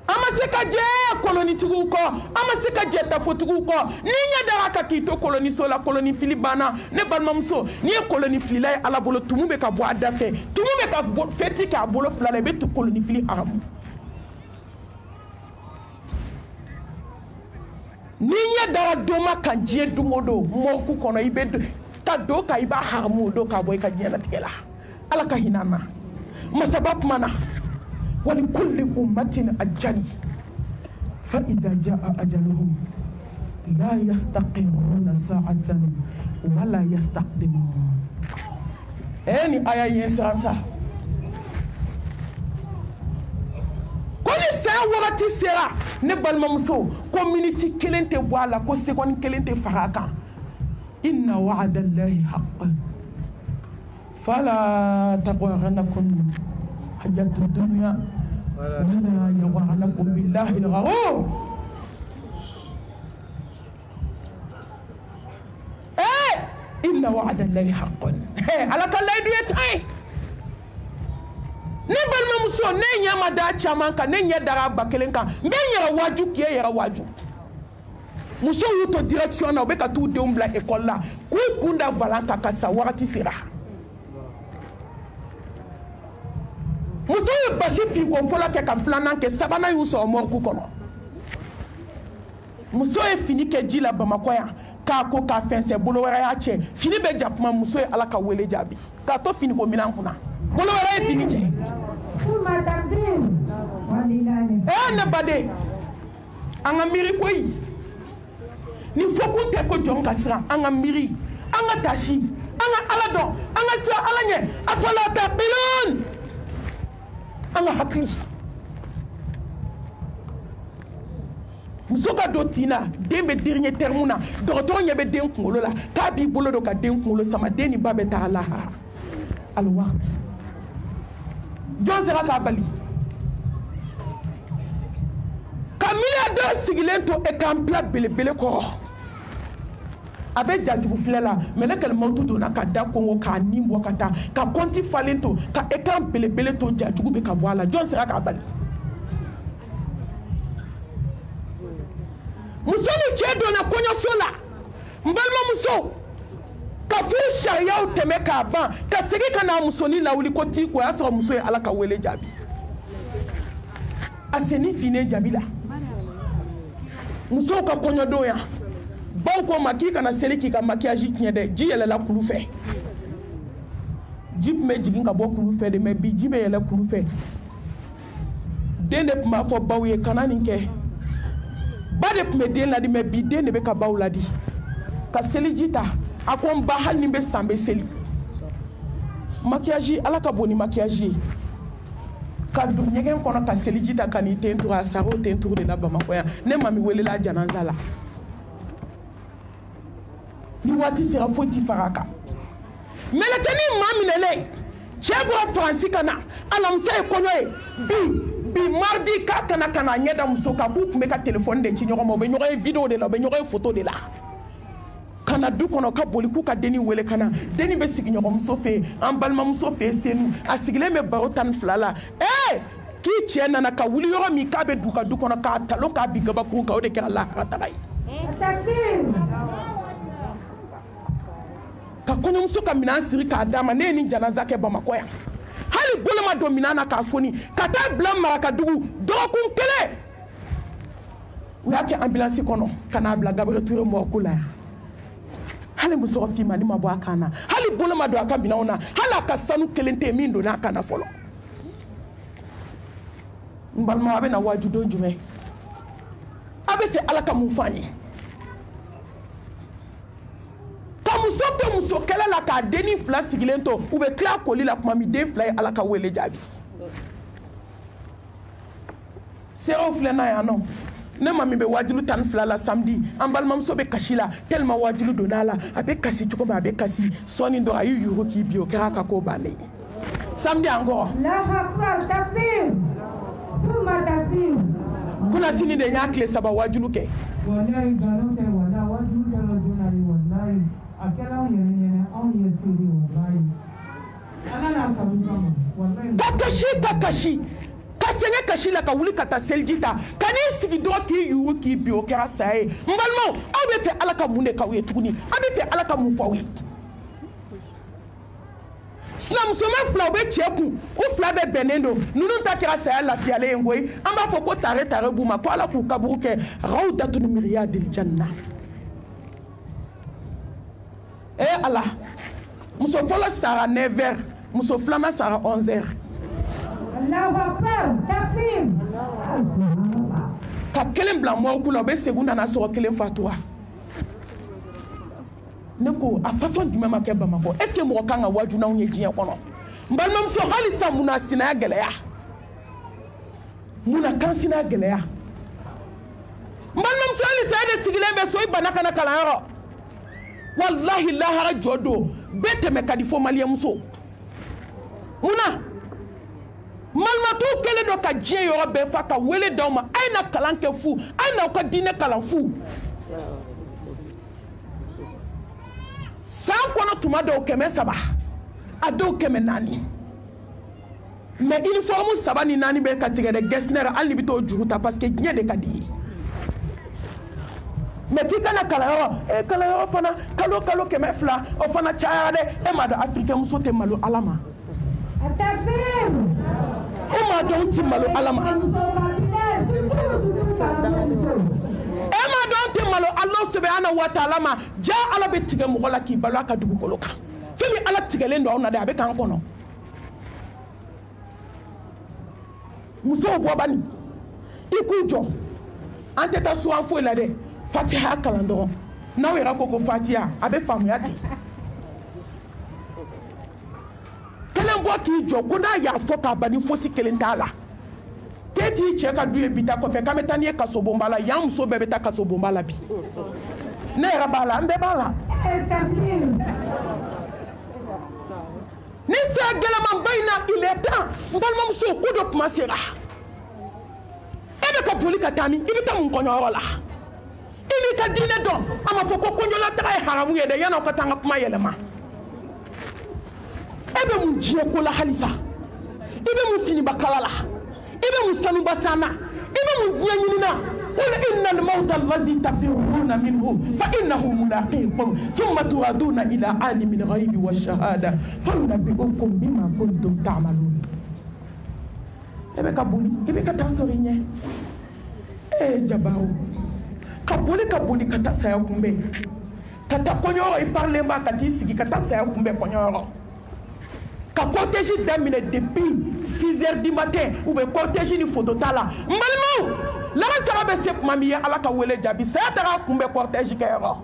amase ka je koloni tugu ko amase ka je tafo tugu ko ninya dara ka kito koloni sola koloni filibana ne balma muso ni koloni filay ala bolo tumube ka bo adafe tumube ka feti ka bolo flale be to koloni fili haram ninya dara doma ka je dumodo mo ku kono ibe ta do ka iba haramu do ka boy ka je na tikela ala ka hinana masabab mana wali kulli ummatin ajali fa idha jaa ajaluhum la yastaqiruna sa'atan wala yastaqdimun eni aya yesansa koni sa wakati sera ne balma muso community kelente wala ko segon kelente faraka inna wa'ada allahi haqqan fala taqurrannakum hayatu dunya ولا يغرنكم بالله الغرور. إن وعد الله حق. على كلا يدوي ne balimamuso ne ɲɛ ma da caman kan ne ɲɛ dara ba kelen kan n bɛ n yɛrɛ waaju k'e yɛrɛ waaju. musow y'u to direction na u bɛ ka t'u denw bila école la k'u kun da valan kan ka sa wagati sera. musow ye basi finko fɔlɔ kɛ ka filanan kɛ sabanan y'u sɔrɔ morgue kɔnɔ. muso ye fini kɛ ji la Bamakɔ yan k'a ko k'a fɛnsɛn bolo wɛrɛ y'a cɛ fini bɛ ja kuma muso ye Ala ka wele jaabi k'a to fini ko minɛn kunna bolo wɛrɛ ye fini cɛ. ne baden an ka miiri koyi nin fɔ kun tɛ ko jɔn ka siran an ka miiri an ka tasi an ka Ala dɔn an ka siran Ala ɲɛ afala taqilun an ka hakili. muso ka don tin na den bɛ dernier terme na dɔgɔtɔrɔ ɲɛ bɛ den kunkolo la k'a b'i bolo don ka den kunkolo sama den ni ba bɛ taa lahara alwaati jɔn sera k'a bali ka milliardaire sigilen to écran belebele kɔrɔ a bɛ jajugu filɛ la mɛlɛkɛl mawutu donna ka da kongo k'a nin bɔ ka taa ka kɔnti falen to ka écran belebele to jajugu bɛ ka bɔ a la jɔn sera k'a bali. muso ni cɛ donna kɔɲɔso la n balimamuso ka furu sariyaw tɛmɛ k'a ban ka segin ka na musonin lawuli ko t'i ko o y'a sɔrɔ muso ye Ala ka wele jaabi a senni finnen jaabi la musow ka kɔɲɔdon yan baw ko ma k'i kana seli k'i ka maquillage tiɲɛ dɛ ji yɛlɛla kulu fɛ ji tun bɛ jigin ka bɔ kulu fɛ de mais bi ji bɛ yɛlɛ kulu fɛ den de tun b'a fɔ baw ye kana nin kɛ ba de tun bɛ den ladi mais bi den de bɛ ka baw ladi ka seliji ta a ko n ba hali ni bɛ san bɛ seli maquillage Ala ka bon ni maquillage ye ka don ɲɛgɛn kɔnɔ ka seliji ta ka n'i ten turu a sara o ten turu de la Bamakɔ yan ne mami welela janaza la ni waati sera foyi t'i fara a kan mɛlɛkɛnin maa minɛlen cɛ bɔra Faransi ka na alamisa ye kɔɲɔ ye bi mardi k'a kana a ɲɛ da muso kan k'u tun bɛ ka téléphone de ci ɲɔgɔn ma u bɛ ɲɔgɔn ye vidéo de la u bɛ ɲɔgɔn ye photo de la ka na du kɔnɔ ka boli k'u ka denni wele ka na denni bɛ sigiɲɔgɔnmuso fɛ yen an balimamuso fɛ yen Senu a sigilen bɛ baro 12 la k'i cɛ nana ka wuli yɔrɔ min k'a bɛ du ka du kɔnɔ k'a talon k'a bi gabakuru kan o de kɛra lahara taga ye ka kɔɲɔmuso ka minɛn siri k'a d'a ma ne ye nin janaza kɛ Bamakɔ yan hali bolo ma don minɛn na k'a foni ka taa bila Marakadugu dɔgɔkun kelen u y'a kɛ ambulance kɔnɔ ka n'a bila Gabriel Touré morgue la yan hali muso finmani ma bɔ a kan na hali bolo ma don a ka minɛnw na hali a ka sanu kelen tɛ min donna a kan na fɔlɔ n balimaw a bɛ na waaju don jumɛn a bɛ fɛ Ala ka mun fɔ an ye ka muso to muso kɛlɛ la k'a denni 2 sigilen to u bɛ tila koli la tuma min den 2 ye Ala ka wele jaabi seerew filɛ n'a yan nɔ ne ma min bɛ waajulu 12 la samedi an balimamuso bɛ kasi la tellement waajulu donna a la a bɛ kasi cogo min a bɛ kasi sɔɔni dɔrɔn a y'u yuuru k'i bi o kɛra a ka ko bannen ye samedi encore kuna sini de n y'a tile 3 waajulu kɛ ka kasi ka sɛgɛn kasi la ka wuli ka taa seliji ta ka n'i sigi dɔrɔn k'i yuuru k'i bi o kɛra saya ye n balimaw aw bɛ fɛ Ala ka mun de k'aw ye tuguni aw bɛ fɛ Ala ka mun fɔ aw ye sinamusoma 2 u bɛ cɛ kun u 2 bɛɛ bɛnnen don ninnu ta kɛra saya lafiyalen ye koyi an b'a fɔ ko tare b'u ma ko Ala k'u kaburu kɛ rawdatun min riyadil janna Ala muso fɔlɔ sara 9h muso filanan sara 11h ka kelen bila morgue la u bɛ segin nana sɔrɔ kelen fatura ne ko a façon jumɛn ma kɛ Bamakɔ est-ce que mɔgɔ kan ka waaju n'anw ye diɲɛ kɔnɔ n balimamuso hali sisan mun na sinaya gɛlɛya mun na kansinaya gɛlɛya n balimamuso hali sisan e de sigilen bɛ so i bana kana kalanyɔrɔ wallahi lahara jɔ don bɛɛ tɛmɛ ka di fo maliyɛnmuso mun na Malmatu kele do ka diɲɛ yɔrɔ bɛɛ fa ka wele d'aw ma a ye na kalan kɛ fu a ye n'aw ka diinɛ kalan fu san kɔnɔ tuma dɔw 300 a dɔw 400 mais uniforme 3 ni 4 bɛ ka tigɛ dɛ Gessner hali ni bɛ t'o juru ta parce que diɲɛ de ka di ye mais k'i kana kalanyɔrɔ fana kalo 200 o fana cayara dɛ e m'a dɔn africain muso tɛ malo Ala ma e m'a dɔn tɛ malo Ala ma e m'a dɔn tɛ malo Allah subhanahu wa ta'ala ma ja Ala bɛ tigɛ mɔgɔ la k'i balo a ka dugukolo kan fɛn min Ala tigɛlen don aw na dɛ a bɛ k'an kɔnɔ musow bɔ bani i k'u jɔ an tɛ taa so an foyi la dɛ Fatiha kalan dɔrɔn n'aw yɛrɛ ko Fatiha a bɛ faamuya ten kelen bɔ k'i jɔ ko n'a y'a fɔ k'a ban ni foti kelen t'a la k'e t'i cɛ ka du ye bi ta kɔfɛ k'an bɛ taa n'i ye kaso bonba la yan muso bɛɛ bɛ taa kaso bonba la bi ne yɛrɛ b'a la an bɛɛ b'a la ni saya gɛlɛmanba in na il est temps n balimamuso ko dɔ kuma sera e bɛ ka boli ka taa min i bɛ taa mun kɔɲɔyɔrɔ la i b'i ka diinɛ dɔn a ma fɔ ko kɔɲɔlataga ye haramu ye dɛ yan'aw ka taa an ka kuma yɛlɛma e bɛ mun diɲɛ ko la halisa i bɛ mun finibakala la i bɛ mun sanubasana i bɛ mun diɲɛ ɲinina قل إن الموت الذي تفرون منه فإنه ملاقيكم ثم تردون إلى عالم الغيب والشهادة فينبئكم بما كنتم تعملون ebe ka boli ebe ka taa sɔrɔ i ɲɛ jabaw ka boli ka taa saya kunbɛn ka taa kɔɲɔyɔrɔ i parilen ba ka t'i sigi ka taa saya kunbɛn kɔɲɔyɔrɔ ka cortège daminɛ depuis 6 heures du matin ou bien cortège ni photo t'a la n balimaw laban sara bɛ se tuma min ye Ala ka wele jaabi saya taga kunbɛn cortège kɛyɔrɔ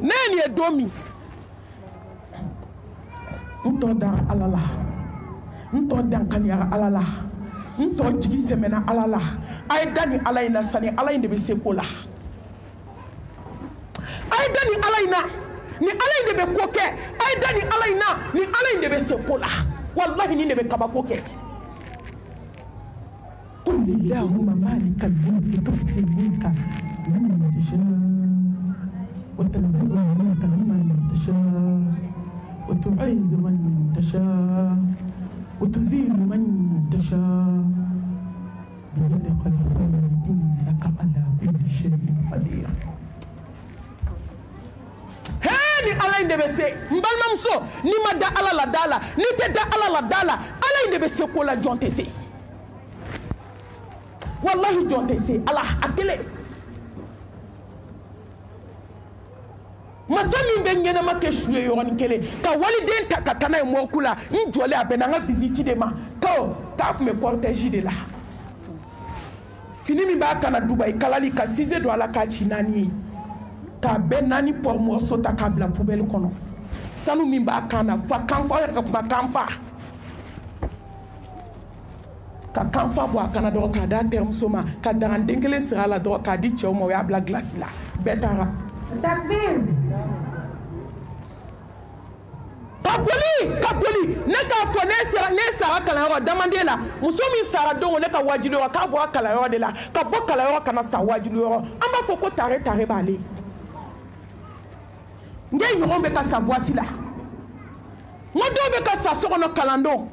ne ye nin ye don min n tɔ dara Ala la n tɔ dankaniyara Ala la n tɔ jigi sɛmɛna Ala la a ye da ni Ala in na sani Ala in de bɛ se ko la a ye da ni Ala in na ni Ala in de bɛ ko kɛ a ye da ni Ala in na ni Ala in de bɛ se ko la wallahi ni de bɛ kabako kɛ قل اللهم مالك الملك تؤتي الملك من تشاء وتنزع الملك ممن تشاء وتعز من تشاء وتذل من تشاء بيدك الخير إنك على كل شيء قدير ni Ala in de bɛ se n balimamuso ni ma da Ala la da la ni tɛ da Ala la da la Ala in de bɛ se ko la jɔn tɛ se wallahi jɔn tɛ se Ala a kelen masa min bɛ ɲɛnama kɛ su ye yɔrɔnin kelen ka waliden ta ka taa n'a ye mɔriku la n jɔlen a bɛnna n ka visite de ma k'a tun bɛ cortège de la fini min b'a kana Dubaï kalali ka sise don a la k'a ci 4 ye k'a bɛɛ 4 pɔri morceau ta k'a bila poubelle kɔnɔ sanu min b'a kan na fa kanfa yɛrɛ ka kuma kanfa ka kanfa bɔ a kana dɔrɔn k'a d'a terimuso ma ka daranden kelen siri a la dɔrɔn k'a di cɛw ma o y'a bila glace la bɛɛ taara ka boli ne k'a fɔ ne sara kalanyɔrɔ damanden la muso min sara don o ne ka wajuliyɔrɔ k'a bɔra kalanyɔrɔ de la ka bɔ kalanyɔrɔ ka na sa wajuliyɔrɔ an b'a fɔ ko tare b'ale n ye ɲɔgɔn bɛ ka sa boîte la n ka dɔw bɛ ka sa so kɔnɔ kalandon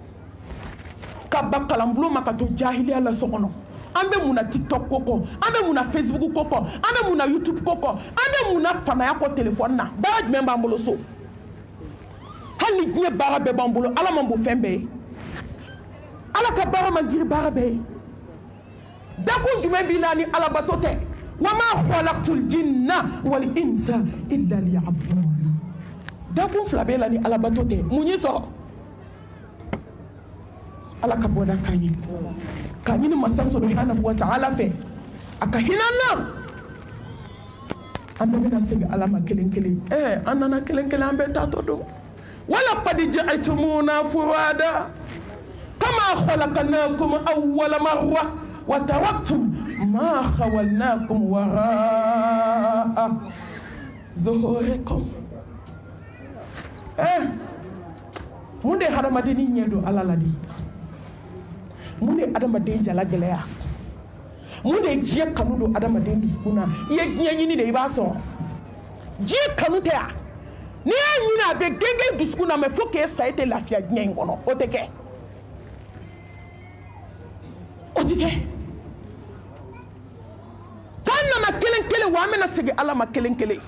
ka ba kalanbulon ma ka to jahiliya la so kɔnɔ an bɛ mun na TikTok ko kɔ an bɛ mun na Facebook ko kɔ an bɛ mun na YouTube ko kɔ an bɛ mun na fanaya kɔ téléphone na baara jumɛn b'an bolo so hali ni diɲɛ baara bɛɛ b'an bolo Ala man bon fɛn bɛɛ ye Ala ka baara man giri baara bɛɛ ye dakun jumɛn b'i la ni Alabato tɛ wa ma khalaqtul jinna wal insa illa liya'budun dakun fila b'e la ni Alabato tɛ mun y'i sɔrɔ Ala ka bɔda k'an ye k'a ɲini masa subhanahu wa ta'ala fɛ a ka hinɛ an na an bɛɛ bɛna segin Ala ma kelen kelen an nana kelen kelen an bɛɛ taatɔ don ولقد جئتمونا فرادا كما خلقناكم أول مرة وتركتم ما خولناكم وراء ظهوركم mun de hadamaden ɲɛ don ala la de mun de adamaden jala gɛlɛya mun de diɲɛ kanu don adamaden dusukun na i ye diɲɛ ɲini de i b'a sɔrɔ diɲɛ kanu tɛ yan n'i y'a ɲini a bɛ gɛngɛn dusukun na mɛ fo k'e sa e tɛ lafiya diɲɛ in kɔnɔ o tɛ kɛ o tɛ kɛ k'an nana kelen kelen wa an bɛna segin ala ma kelen kelen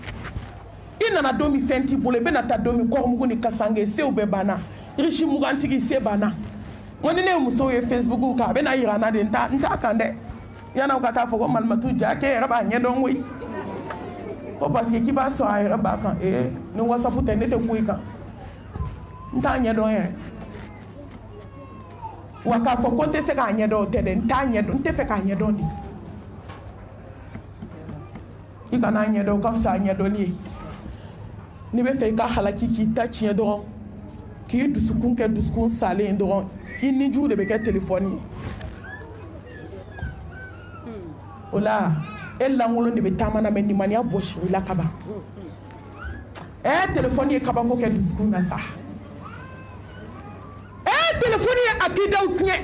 i nana don min fɛn t'i bolo i bɛna taa don min kɔrɔmugu ni kasange sew bɛɛ banna irisi mugantigi se banna n ko ni ne ye musow ye facebook kan a bɛna yira n na de n t'a kan dɛ yan'aw ka taa fɔ ko malimatu ja k'e yɛrɛ b'a ɲɛdɔn koyi ko parce que k'i b'a sɔrɔ a yɛrɛ b'a kan ni whatsapp tɛ ne tɛ foyi kan n t'a ɲɛdɔn yɛrɛ wa k'a fɔ ko n tɛ se k'a ɲɛdɔn o tɛ dɛ n t'a ɲɛdɔn n tɛ fɛ k'a ɲɛdɔn de i kana a ɲɛdɔn o ka fisa a ɲɛdɔnni ye n'i bɛ fɛ i ka halaki k'i ta tiɲɛ dɔrɔn k'i dusukun kɛ dusukun salen dɔrɔn i nijugu de bɛ kɛ telefɔni ye o la e lankolon de bɛ taama na mɛ nimaniya bɔsiri la kaban telefɔni ye kabako kɛ dusukun na sa telefɔni ye akidaw tiɲɛ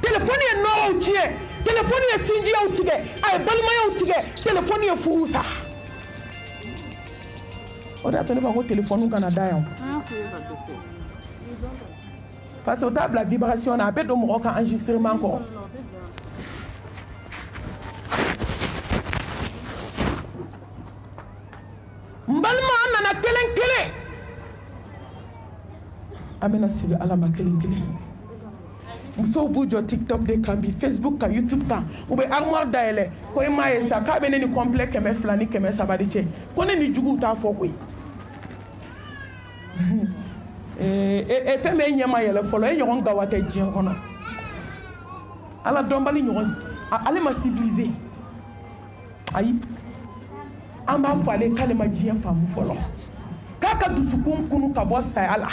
telefɔni ye nɔrɔw tiɲɛ telefɔni ye sinjiyaw tigɛ a ye balimayaw tigɛ telefɔni ye furu sa o de y'a to ne b'a ko telefɔni kana da yan parce que o t'a bila vibration na a bɛ don mɔgɔ ka enregistrement kɔrɔ n balima an nana kelen kelen an bɛna sigi ala ma kelen kelen musow b'u jɔ tiktok de kan bi facebook kan youtube kan u bɛ armoire dayɛlɛ ko i m'a ye sa k'a bɛ ne ni complet 200 ni 300 de cɛ ko ne ni juguw t'a fɔ koyi fɛn bɛ e ɲɛma yɛlɛ fɔlɔ e ɲɔgɔn gawa tɛ diɲɛ kɔnɔ ala dɔnbali ɲɔgɔn ale ma civiliser ayi an b'a fɔ ale k'ale ma diɲɛ faamu fɔlɔ k'a ka dusukun kunu ka bɔ saya la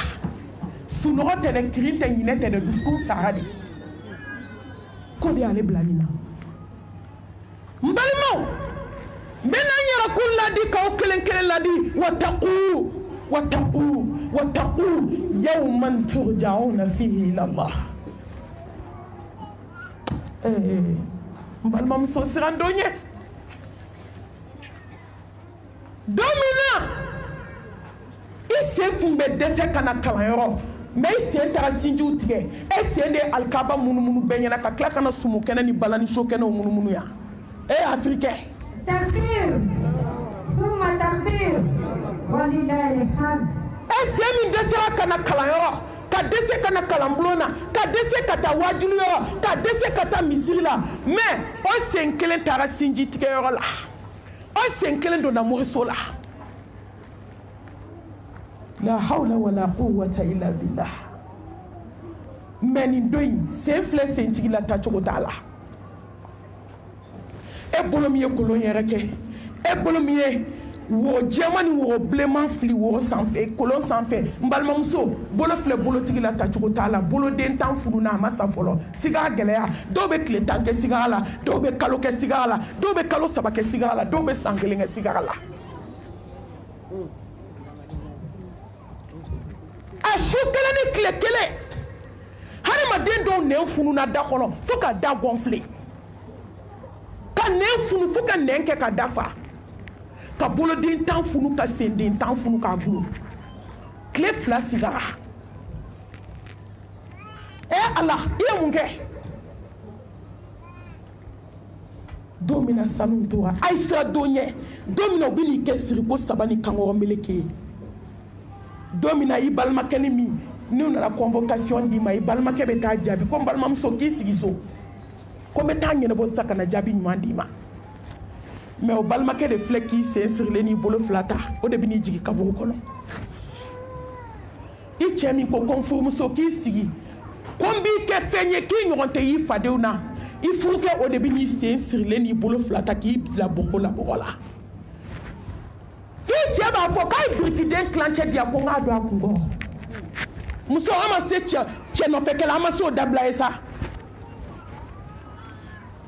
sunɔgɔ tɛ dɛ kirin tɛ ɲinɛ tɛ dɛ dusukun sara de ko de y'ale bila nin na n balimaw n bɛ n'an yɛrɛ kun ladi k'aw kelen kelen ladi واتقوا يوما ترجعون فيه إلى الله mbalima muso siran dɔ ɲɛ don min na i sen kun bɛ dɛsɛ ka na kalanyɔrɔ mɛ i sen taara sinjiw tigɛ e sen de ye alikaba munumunu bɛɛ ɲɛna ka tila ka na sumukɛnɛ ni balani so kɛnɛw munumunu yan africain takbir summa takbir walilahi alhamd sen min dɛsɛra ka na kalanyɔrɔ ka dɛsɛ ka na kalanbulon na ka dɛsɛ ka taa wajulu yɔrɔ ka dɛsɛ ka taa misiri la mɛ o sen kelen taara sinji tigɛyɔrɔ la o sen kelen donna moriso la la hawla wala quwwata illa billah mɛ nin don in sen filɛ sentigi la tacogo t'a la e bolo min ye kolon yɛrɛ kɛ e bolo min ye wo jɛman ni wo bilenman fili wo sanfɛ kolon sanfɛ n balimamuso bolo filɛ bolotigi la tacogo t'a la boloden tan furuna a ma sa fɔlɔ sigara gɛlɛya dɔw bɛ tile 10 kɛ sigara la dɔw bɛ kalo kɛ sigara la dɔw bɛ kalo 3 kɛ sigara la dɔw bɛ san 1 kɛ sigara la a su kelen ni tile kelen hadamaden dɔw nɛn fununa da kɔnɔ fo ka da gɔnfile ka nɛn funu fo ka nɛn kɛ ka da fa ka boloden tan funu ka senden tan funu k'a bolo tile 2 sigara ala i ye mun kɛ don min na sanu tora a ye sira don ɲɛ don min na u bɛ n'i kɛ siriko 3 ni kankɔrɔ meleke ye don min na i balimakɛ ni min n'u nana convocation d'i ma i balimakɛ bɛ taa jaabi ko n balimamuso k'i sigi so ko n bɛ taa ɲɛnabɔ sisan ka na jaabi ɲuman d'i ma mɛ o balimakɛ de filɛ k'i sen sirilen n'i bolo 2 ta o de bɛ n'i jigin kaburu kɔnɔ i cɛ min ko ko n furumuso k'i sigi ko n b'i kɛ fɛn ye k'i ɲɔgɔn tɛ y'i fadenw na i furukɛ o de bɛ n'i sen sirilen n'i bolo 2 ta k'i bila bɔgɔ la bɔgɔ la f'i cɛ b'a fɔ k'a ye birikiden tilancɛ di yan ko n k'a don a kun kɔrɔ muso an ma se cɛ nɔfɛkɛla an ma se o dabila ye sa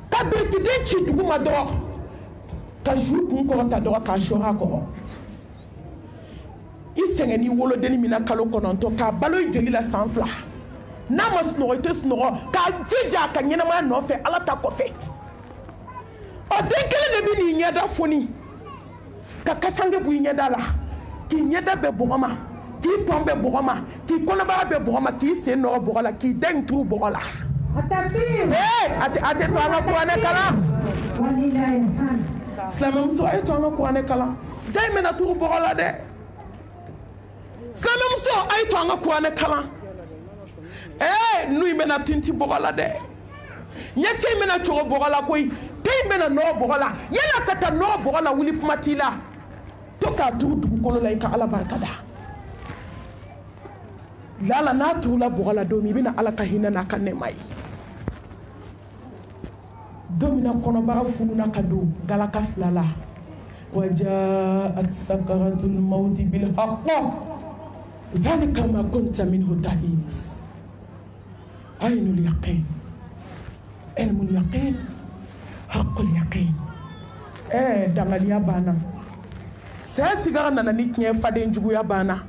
ka birikiden ci dugu ma dɔrɔn ka jour kun kɔrɔta dɔrɔn k'a sɔrɔ a kɔrɔ i sɛgɛnni wolodenni min na kalo 9 k'a balo i joli la san 2 n'a ma sunɔgɔ i tɛ sunɔgɔ k'a jija a ka ɲɛnamaya nɔfɛ ala ta kɔfɛ o den kelen de bɛ n'i ɲɛda foni ka kasange bɔ i ɲɛda la k'i ɲɛda bɛɛ bɔgɔ ma k'i tɔn bɛɛ bɔgɔ ma k'i kɔnɔbara bɛɛ bɔgɔ ma k'i sen nɔgɔ bɔgɔ la k'i da in turu bɔgɔ la a tɛ to an ka kuranɛ kalan silamɛmuso a ye to an ka kuranɛ kalan da in bɛna turu bɔgɔ la dɛ silamɛmuso a ye to an ka kuranɛ kalan nu in bɛna tinti bɔgɔ la dɛ ɲɛkisɛ in bɛna cogo bɔgɔ la koyi den in bɛna nɔgɔ bɔgɔ la yan'a ka taa nɔgɔ bɔgɔ la wuli kuma t'i la to k'a turu dugukolo la i ka ala barika da lala n'a turula bɔgɔ la don min i bɛna ala ka hinɛ n'a ka nɛɛma ye don min na kɔnɔbara fununa ka don galaka 2 la وجاءت سكرة الموت بالحق ذلك ما كنت منه تحيد عين اليقين علم اليقين حق اليقين دangaliya bana saya sigara nana ni tiɲɛ faden juguya bana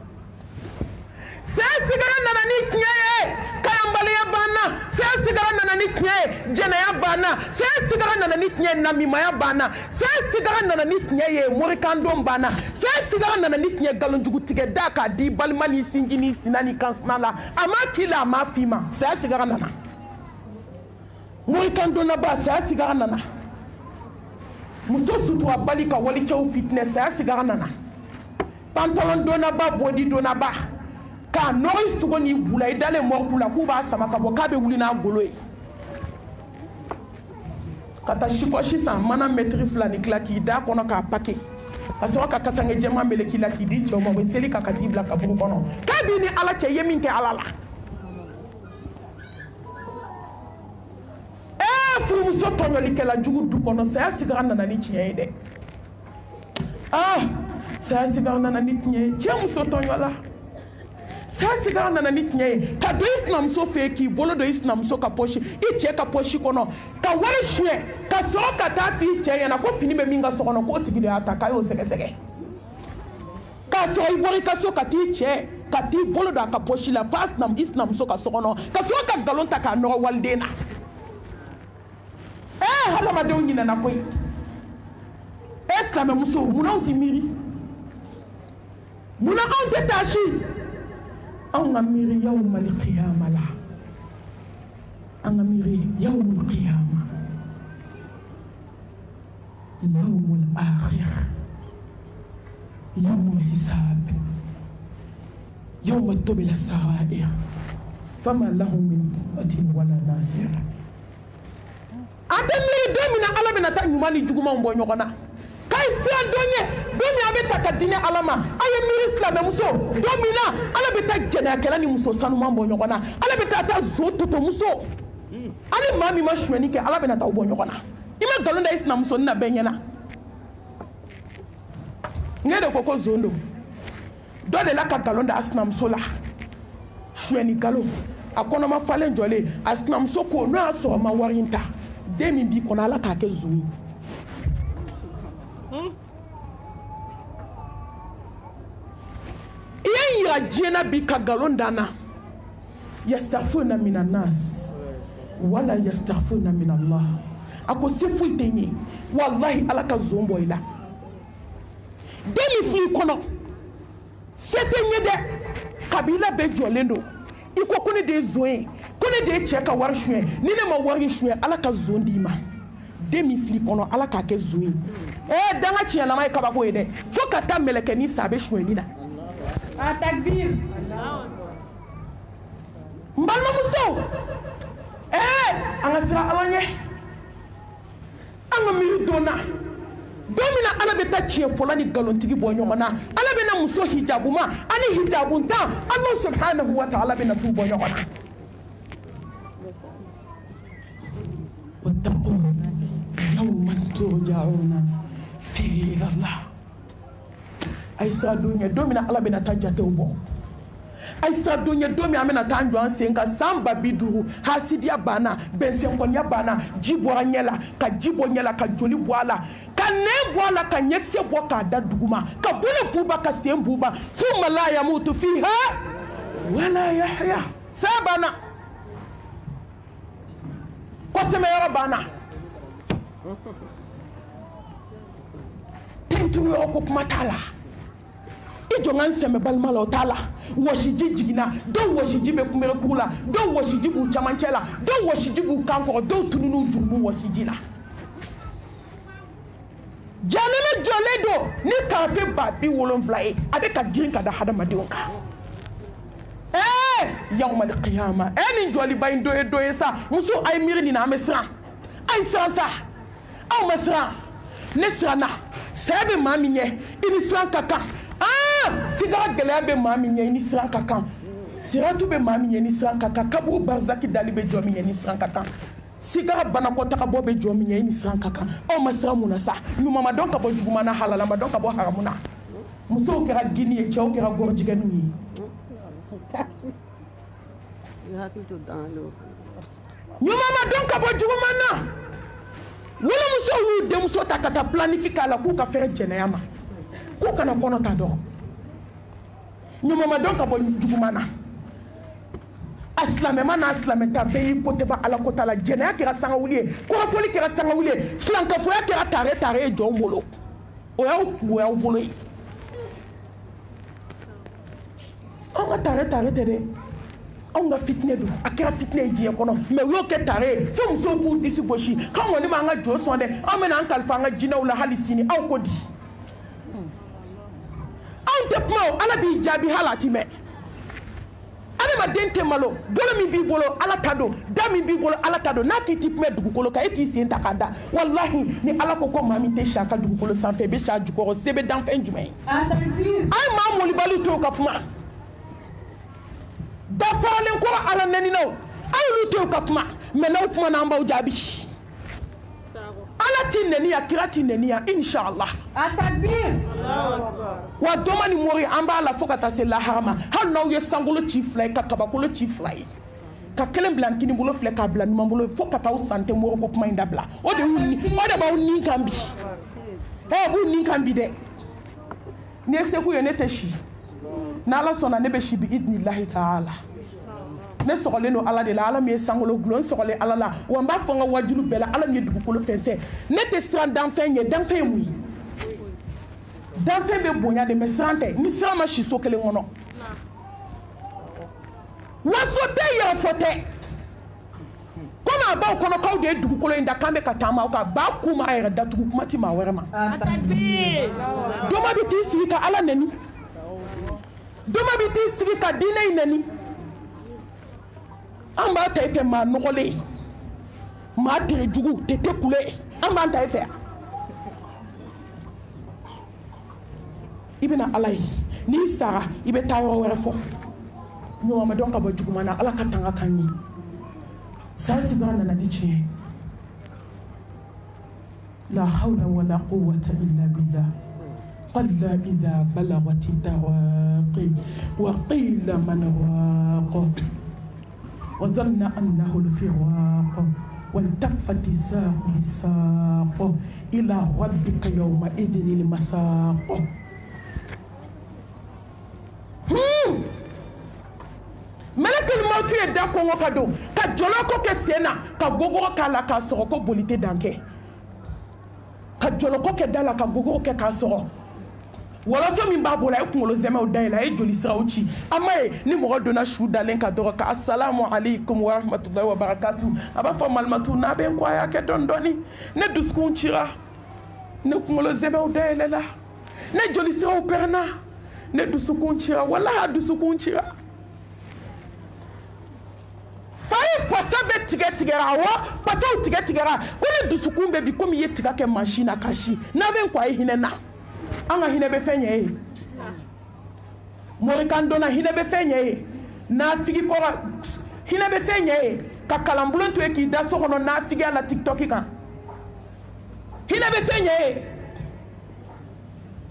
saya sigara nana ni tiɲɛ ye kayanbaliya bana saya sigara nana ni tiɲɛ ye jɛnɛya bana saya sigara nana ni tiɲɛ ye namimaya bana saya sigara nana ni tiɲɛ ye morikandon bana saya sigara nana ni tiɲɛ galonjugu tigɛ da k'a di balima ni sinji ni sina ni kansina la a ma k'i la a ma f'i ma saya sigara nana morikandonna ba saya sigara nana muso sutura bali ka wali cɛw fitinɛ saya sigara nana pantalon donna ba bodi donna ba k'a nɔgɔ i sogo n'i bula i dalen mɔriku la k'u b'a sama ka bɔ k'a bɛ wuli n'a golo ye ka taa sikɔsi san mana mɛtiri 2 ni tila k'i da kɔnɔ k'a pake ka sɔrɔ ka kasange jɛman meleki la k'i di cɛw ma u bɛ seli ka t'i bila kaburu kɔnɔ k'a b'i ni ala cɛ i ye min kɛ ala la furumuso tɔɲɔlikɛla jugu du kɔnɔ saya sigara nana ni tiɲɛ ye dɛ saya sigara nana ni tiɲɛ ye cɛ muso tɔɲɔla saya sigara nana ni tiɲɛ ye ka don i sinamuso fɛ yen k'i bolo don i sinamuso ka pɔsi i cɛ ka pɔsi kɔnɔ ka wari suɲɛ ka sɔrɔ ka taa f'i cɛ ɲɛna ko fini bɛ min ka so kɔnɔ k'o tigi de y'a ta k'a y'o sɛgɛsɛgɛ k'a sɔrɔ i bɔra i ka so ka t'i cɛ ka t'i bolo don a ka pɔsi la f'a i sinamuso ka so kɔnɔ ka sɔrɔ ka nkalon ta k'a nɔgɔ waliden na hadamadenw ɲinɛna koyi silamɛmuso munna anw tɛ miiri munna anw tɛ taa si anw ka miiri yawmal qiyama la an ka miiri yawmul qiyama yawmul akhir yawmul hisab yawma tubla sarair fama lahu min quwwatin wala nasir a bɛ miiri don min na ala bɛna taa ɲuman ni jugumanw bɔ ɲɔgɔn na k'a ye sira don ye don min a bɛ ta ka di ne ala ma a ye miiri silamɛmuso don min na ala bɛ taa jɛnɛyakɛla ni muso sanuman bɔ ɲɔgɔn na ala bɛ taa zo totomuso ani maa min ma sonyɛni kɛ ala bɛna taa bɔ ɲɔgɔn na i ma nkalon da i sinamuso na bɛɛ ɲɛna ne de ko zon don dɔ de la ka nkalon da a sinamuso la sonyɛni nkalon a kɔnɔma falen jɔlen a sinamuso ko n'o y'a sɔrɔ a ma wari in ta den min b'i kɔnɔ ala k'a kɛ zon ye i ye yira diɲɛ na bi ka nkalon dan na yastaghfiruna mina nas wala yastaghfiruna min Allah a ko se foyi tɛ ɲɛ wallahi ala ka zon bɔ i la den min filɛ i kɔnɔ se tɛ ɲɛ dɛ kabila bɛɛ jɔlen don i ko ne de ye zon ye ko ne de ye cɛ ka wari suɲɛ ni ne ma wari suɲɛ ala ka zon d'i ma den min filɛ i kɔnɔ ala k'a kɛ zon ye danga tiɲɛlama ye kabako ye dɛ fo ka taa mɛlɛkɛnin sa a bɛ suɲɛni na a takbir n balimamuso an ka siran ala ɲɛ an ka miiri don na don min na ala bɛ taa tiɲɛ fɔlɔ ni nkalontigi bɔ ɲɔgɔn na ala bɛ na muso hijabuma ani hijabuntan ala subhanahu wa ta'ala bɛ na t'u bɔ ɲɔgɔn na wattaqu yawman turja'una fihi ila Allah a ye sira don ɲɛ don min na ala bɛ na taa jatew bɔ a ye sira don ɲɛ don min an bɛ na taa an jɔ an sen kan san 50 hasidiya banna bɛnsɛnkɔniya banna ji bɔra ɲɛ la ka ji bɔ ɲɛ la ka joli bɔ a la ka ka nɛn bɔ a la ka ɲɛkisɛ bɔ k'a da duguma ka bolo buba ka sen buba thumma la yamutu fiha wala yahya saya banna kɔsɛmɛyɔrɔ banna tentuyɔrɔ ko kuma t'a la i jɔ n sɛmɛ balima la o t'a la wɔsiji jiginna dɔw wɔsiji bɛ kunbɛrɛkuru la dɔw wɔsiji b'u camancɛ la dɔw wɔsiji b'u kan kɔrɔ dɔw tunun'u jugu b'u wɔsiji la janɛmɛ jɔlen don ni karafe 70,000 ye a bɛ ka girin ka da hadamadenw kan yawmal qiyama nin jɔliba in dɔ ye sa muso a ye miiri nin na an bɛ siran a ye siran sa aw ma siran ne siranna saya bɛ maa min ɲɛ i ni siran ka kan sigara gɛlɛya bɛ maa min ɲɛ i ni siran ka kan siratu bɛ maa min ɲɛ ni siran ka kan kaburu barzaki dali bɛ jɔ min ɲɛ ni siran ka kan sigara banakɔtagabɔ bɛ jɔ min ɲɛ i ni siran ka kan aw ma siran mun na sa ɲuman ma dɔn ka bɔ juguman na halala ma dɔn ka bɔ haramu na musow kɛra gini ye cɛw kɛra gɔrɔjigɛniw ye ɲuman ma dɔn ka bɔ juguman na wolomusow y'u denmuso ta ka taa planiki k'a la k'u ka fɛrɛ jɛnɛya ma k'u kana kɔnɔ ta dɔn ɲuman ma dɔn ka bɔ juguman na a silamɛma n'a silamɛta bɛɛ y'i ko tɛ ban ala ko ta la jɛnɛya kɛra sangawuli ye kɔrɔfɔli kɛra sangawuli ye filankafoya kɛra tare ye jɔnw bolo o y'aw bolo ye anw ka tare tɛ dɛ anw ka fitinɛ don a kɛra fitinɛ ye diɲɛ kɔnɔ mɛ u y'o kɛ tare ye fo musow b'u disi gosi k'anw kɔni b'an ka jo sɔn dɛ anw bɛna an kalifa an ka jinɛw la hali sini aw ko di anw tɛ kuma o ala b'i jaabi hali a ti mɛn adamaden tɛ malo bolo min b'i bolo ala ta don da min b'i bolo ala ta don n'a k'i ti kumɛ dugukolo kan e t'i sen ta k'a da walahi ni ala ko maa min tɛ si a ka dugukolo sanfɛ i bɛ si a jukɔrɔ se bɛ danfɛn jumɛn ye a ye maa molibali to ka kuma dafaralen kɔrɔ ala nɛninaw a y'olu to ka kuma mɛ n'aw kuma na an b'aw jaabi ala t'i nɛniya kira t'i nɛniya inshallah wa dɔma ni mori an b'a la fo ka taa se lahara ma hali n'aw ye sankolo ci 2 ye ka kabakolo ci 2 ye ka kelen bila n kini bolo filɛ k'a bila numan bolo fo ka taa aw sante mori ko kuma in dabila o de b'aw nin kan bi b'u nin kan bi dɛ ni ye seko ye ne tɛ si n'ala sɔnna ne bɛ si bi idnillahi ta'ala ne sɔgɔlen don ala de la ala min ye sankolo gulon sɔgɔlen ala la wa n b'a fɔ n ka wajulu bɛɛ la ala min ye dugukolo fɛnsɛn ne tɛ siran danfɛn ɲɛ danfɛn ye mun ye danfɛn bɛ bonya de mɛ siran tɛ ni siran ma si so kelen kɔnɔ waso tɛ yɛrɛfɔ tɛ komi a b'aw kɔnɔ k'aw de ye dugukolo in da k'an bɛ ka taama aw kan ba kun ma a yɛrɛ datugu kuma ti maa wɛrɛ ma dɔma bɛ t'i sigi ka ala nɛni dɔma bɛ t'i sigi ka diinɛ in nɛni an b'a ta i fɛ maa nɔgɔlen maa terejugu tete kule an b'an ta i fɛ i bɛna ala ye n'i sara i bɛ taa yɔrɔ wɛrɛ fɔ ɲɔgɔn ma dɔn ka bɔ juguman na ala ka tanga kan ye san sigira nana di tiɲɛ la hawla wala quwwata illa billah قل إذا بلغت التراقي وقيل من راق وظن أنه الفراق والتفت الساق بالساق إلى ربك يومئذ المساق ملك الموت يدعو وكادو كجلوكو كسينا كغوغو كالا كاسوكو بوليتي دانكي كجلوكو كدالا كغوغو كاسوكو woloso min b'a bolo a ye kunkolo zɛmɛw dayɛlɛ a ye joli siraw ci a ma ye ni mɔgɔ donna su dalen ka dɔrɔn ka assalamu alaikum wa rahmatullahi wa barakatu a b'a fɔ malimatu n'a bɛ n kɔ a y'a kɛ dɔɔni dɔɔni ne dusukun cira ne kunkolo zɛmɛw dayɛlɛla ne joli siraw pɛrɛnna ne dusukun cira walahi a dusukun cira fa ye pasa bɛ tigɛra awɔ pasaw tigɛra ko ne dusukun bɛ bi komi i ye tiga kɛ mansin na ka si n'a bɛ n kɔ a ye hinɛ na an ka hinɛ bɛ fɛn ɲɛ ye morikan donna hinɛ bɛ fɛn ɲɛ ye nafigi kɔrɔ hinɛ bɛ fɛn ɲɛ ye ka kalanbulon to ye k'i da so kɔnɔ nafigiya la tiktok kan hinɛ bɛ fɛn ɲɛ ye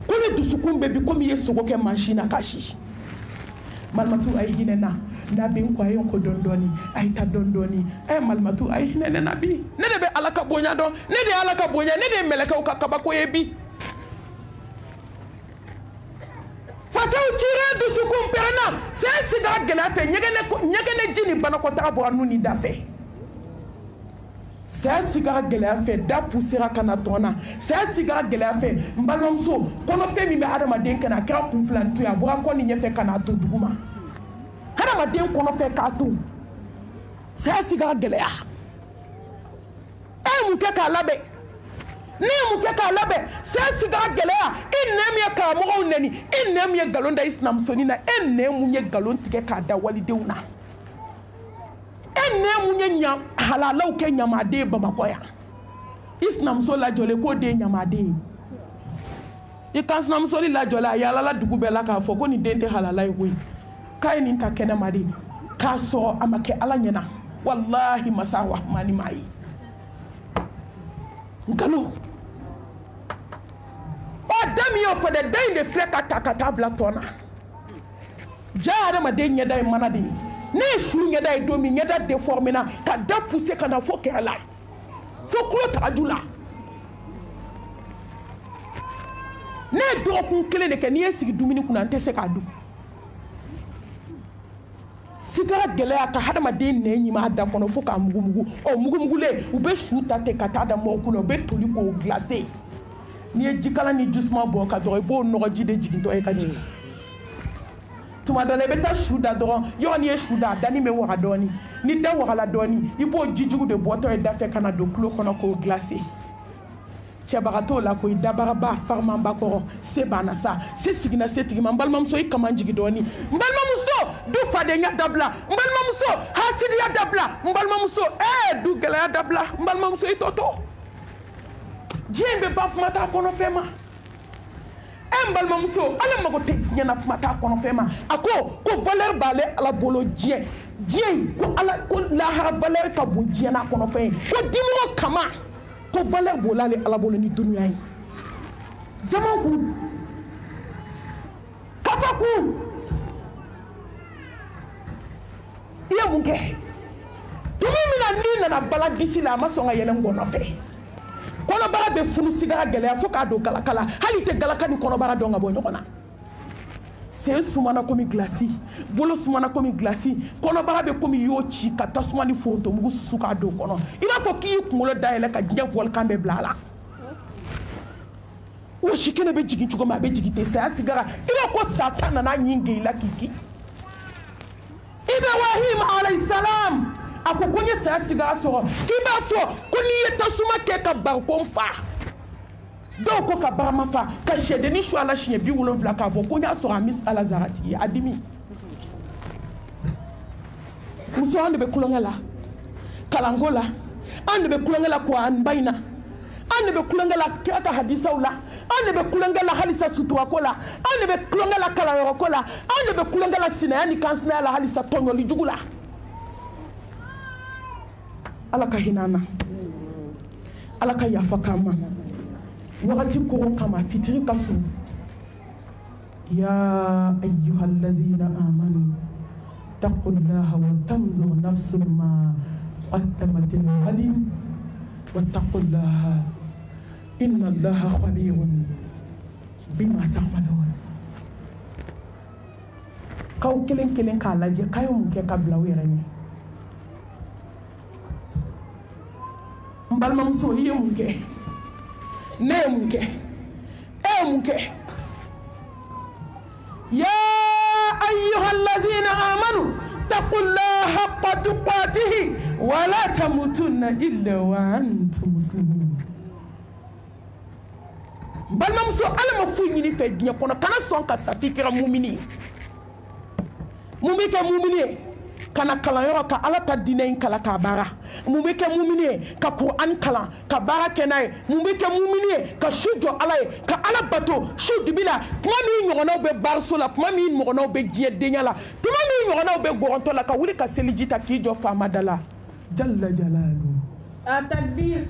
ko ne dusukun bɛ bi komi i ye sogo kɛ mansin na ka si malimatu a ye hinɛ na n'a bɛ n kɔ a ye n kɔ dɔɔni dɔɔni a ye taa dɔɔni dɔɔni malimatu a ye hinɛ ne na bi ne de bɛ ala ka bonya dɔn ne de ala ka bonya ne de mɛlɛkɛw ka kabako ye bi fasaw cira dusukun pɛrɛnna sɛ sigira gɛlɛya fɛ ɲɛgɛnɛ ji ni banakɔtaga bɔra nu ni da fɛ sɛ sigira gɛlɛya fɛ da pusera ka na tɔn na sɛ sigira gɛlɛya fɛ n balimamuso kɔnɔfɛn min bɛ hadamaden kɛnɛ a kɛra kunfilanto ye a bɔra kɔ ni ɲɛfɛ ka na to dugu ma hadamaden kɔnɔfɛ k'a to sɛ sigira gɛlɛya e mun kɛ k'a labɛn ne mun kɛ k'a labɛn sɛ sigira gɛlɛya i nɛ min ye karamɔgɔw nɛni i nɛ min ye nkalon da i sinamusonin na e nɛ mun ye nkalon tigɛ k'a da walidenw na e nɛ mun ye halalaw kɛ ɲamaden Bamakɔ yan i sinamuso lajɔlen k'o den ɲamaden ye i kan sinamusoni lajɔlen a yalala dugu bɛɛ la k'a fɔ ko nin den tɛ halala ye koyi k'a ye nin ta kɛnɛma de k'a sɔrɔ a ma kɛ ala ɲɛna wallahi masa rahmani ma ye nkalon da min y'o fɔ dɛ da in de filɛ ka ta ka taa bila tɔn na ja hadamaden ɲɛda ye mana de ye ne ye su ɲɛda ye don min ɲɛda déformé na ka da poussé ka na fo kɛrɛ la fo kulo tagaju la ne ye dɔgɔkun kelen de kɛ n'i ye sigi dumuni kunna n tɛ se k'a dun sigara gɛlɛya ka hadamaden nɛ ɲima a da kɔnɔ fo k'a mugumugu ɔ mugumugulen u bɛ su ta ten ka taa da mɔgɔw kunna u bɛ toli k'o glacé n'i ye jikalan ni jisuma bɔ ka dɔrɔn i b'o nɔgɔji de jigintɔ ye ka jigin tuma dɔ la i bɛ taa su da dɔrɔn yɔrɔ n'i ye su da a dani bɛ waga dɔɔni ni da wagala dɔɔni i b'o jijugu de bɔtɔ ye da fɛ ka na don tulo kɔnɔ k'o glacé cɛbagatɔw la koyi dabaraba farimanba kɔrɔ se banna sa se sigina se tigi ma n balimamuso i kaman jigi dɔɔni n balimamuso du fadenya dabila n balimamuso hasidiya dabila n balimamuso du gɛlɛya dabila n balimamuso i tɔ to diɲɛ bɛ ban kuma t'a kɔnɔfɛn ma n balimamuso ala mago tɛ diɲɛ na kuma t'a kɔnɔfɛn ma a ko valeur b'ale ala bolo diɲɛ ko lahara valeur ka bon diɲɛ n'a kɔnɔfɛn ye ko dimɔgɔ kama ko valeur b'o l'ale ala bolo ni dunuya ye jama kun kafa kun i ye mun kɛ tuma min na n'i nana bala disi la a ma sɔn ka yɛlɛ n gɔnɔ fɛ kɔnɔbara bɛ funu sigara gɛlɛya fo k'a don galakala hali i tɛ galaka ni kɔnɔbara dɔn ka bɔ ɲɔgɔn na sen sumana komi glasi bolo sumana komi glasi kɔnɔbara bɛ komi i y'o ci ka tasuma ni forontomugu susu k'a don kɔnɔ i b'a fɔ k'i y'i kunkolo dayɛlɛ ka diɲɛ volcan bɛ bila a la wɔsi kɛnɛ bɛ jigin cogo min a bɛ jigin ten saya sigara i b'a ko satan nana ɲin gɛn i la k'i kin Ibrahim alayhi salam a ko n ye saya sigara sɔrɔ k'i b'a fɔ ko n'i ye tasuma kɛ ka barikon fa dɔw ko ka barama fa ka sɛdenni su a la siɲɛ 70 k'a bɔ ko n y'a sɔrɔ a mis ala zarati ye a dimi muso an de bɛ kulonkɛ la kalanko la an de bɛ kulonkɛ la Kuran ba in na an de bɛ kulonkɛ la kira ka hadisaw la an de bɛ kulonkɛ la halisa suturako la an de bɛ kulonkɛ la kalanyɔrɔko la an de bɛ kulonkɛ la sinaya ni kansinaya la halisa tɔɲɔli jugu la ala ka hinɛ an na ala ka yafa k'an ma wagati koron kama fitiri ka sun ya ayyuhallazina amanu taqullaha wa tanzur nafsun ma qaddamat lighadin wattaqullaha inna allaha khabirun bima ta'malun kaw kelen kelen k'a lajɛ k'a ye mun kɛ ka bila u yɛrɛ ɲɛ n balimamuso i ye mun kɛ ne ye mun kɛ e ye mun kɛ ya ayyuhallazina amanu taqullaha haqqa tuqatihi wa la tamutunna illa wa antum muslimun balimamuso ala ma foyi ɲini fɛ diɲɛ kɔnɔ kana sɔn ka safi kɛra mumini ye mun bɛ kɛ mumini ye kana kalanyɔrɔ ka ala ta diinɛ in kala k'a baara mun bɛ kɛ mumini ye ka Kuran kalan ka baara kɛ n'a ye mun bɛ kɛ mumini ye ka su jɔ ala ye ka ala bato su dibi la tuma min ɲɔgɔnnaw bɛ baariso la tuma min ɲɔgɔnnaw bɛ diɲɛ denya la tuma min ɲɔgɔnnaw bɛ gɔrɔntɔ la ka wuli ka seliji ta k'i jɔ faama da la jalla jalalu At-takbir.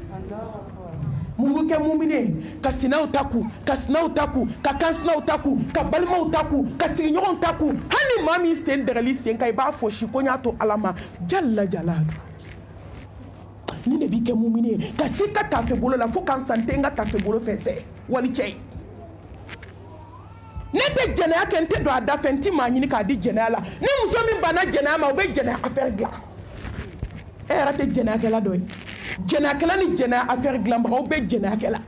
mun bɛ kɛ mumini ye ka sinaw ta kun ka sinaw ta kun ka kansinaw ta kun ka balimaw ta kun ka sigiɲɔgɔnw ta kun hali maa min sen dɛgɛli sen kan i b'a fɔ si ko n y'a to ala ma jalla jalalu ni ne bi kɛ mumini ye ka se ka tafe bolo la fo kan sante nga tafe bolo fɛsɛ wali cɛ ne tɛ jɛnɛya kɛ n tɛ don a da fɛ n ti maa ɲini k'a di jɛnɛya la ni muso min banna jɛnɛya ma o bɛ jɛnɛya affaire dilan e yɛrɛ tɛ jɛnɛyakɛla dɔ ye jɛnɛyakɛla ni jɛnɛya affaire dilanbagaw bɛ jɛnɛyakɛla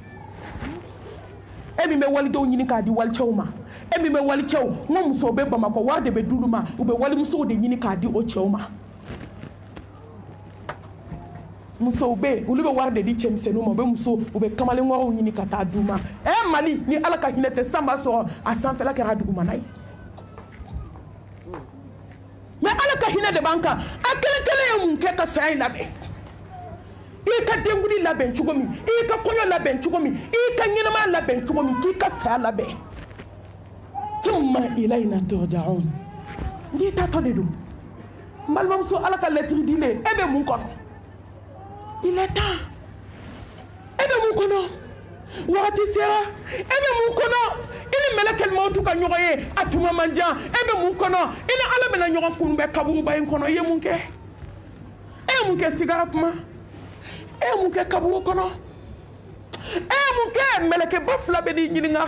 e min bɛ walidenw ɲini k'a di walicɛw ma e min bɛ walicɛw n ko musow bɛ bamakɔ wari de bɛ d'olu ma u bɛ walimusow de ɲini k'a di o cɛw ma musow bɛ yen olu bɛ wari de di cɛmisɛnninw ma u bɛ muso u bɛ kamalen wɛrɛw ɲini ka taa d'u ma Mali ni ala ka hinɛ tɛ san b'a sɔrɔ a sanfɛla kɛra dugumana ye mais ala ka hinɛ de b'an kan a kelen kelen ye mun kɛ ka saya in labɛn i ka denkuli labɛn cogo min i ka kɔɲɔ labɛn cogo min i ka ɲɛnamaya labɛn cogo min k'i ka saya labɛn thumma ilayna turja'un n'i taatɔ de don n balimamuso ala ka lettre dilen e bɛ mun kɔnɔ il est temps e bɛ mun kɔnɔ wagati sera e bɛ mun kɔnɔ i ni mɛlɛkɛl mawtu ka ɲɔgɔn ye a tuma man jan e bɛ mun kɔnɔ i ni ala bɛna ɲɔgɔn kunbɛn kaburuba in kɔnɔ i ye mun kɛ e ye mun kɛ sigara kuma e ye mun kɛ kaburu kɔnɔ e ye mun kɛ mɛlɛkɛba fila bɛ di ɲininka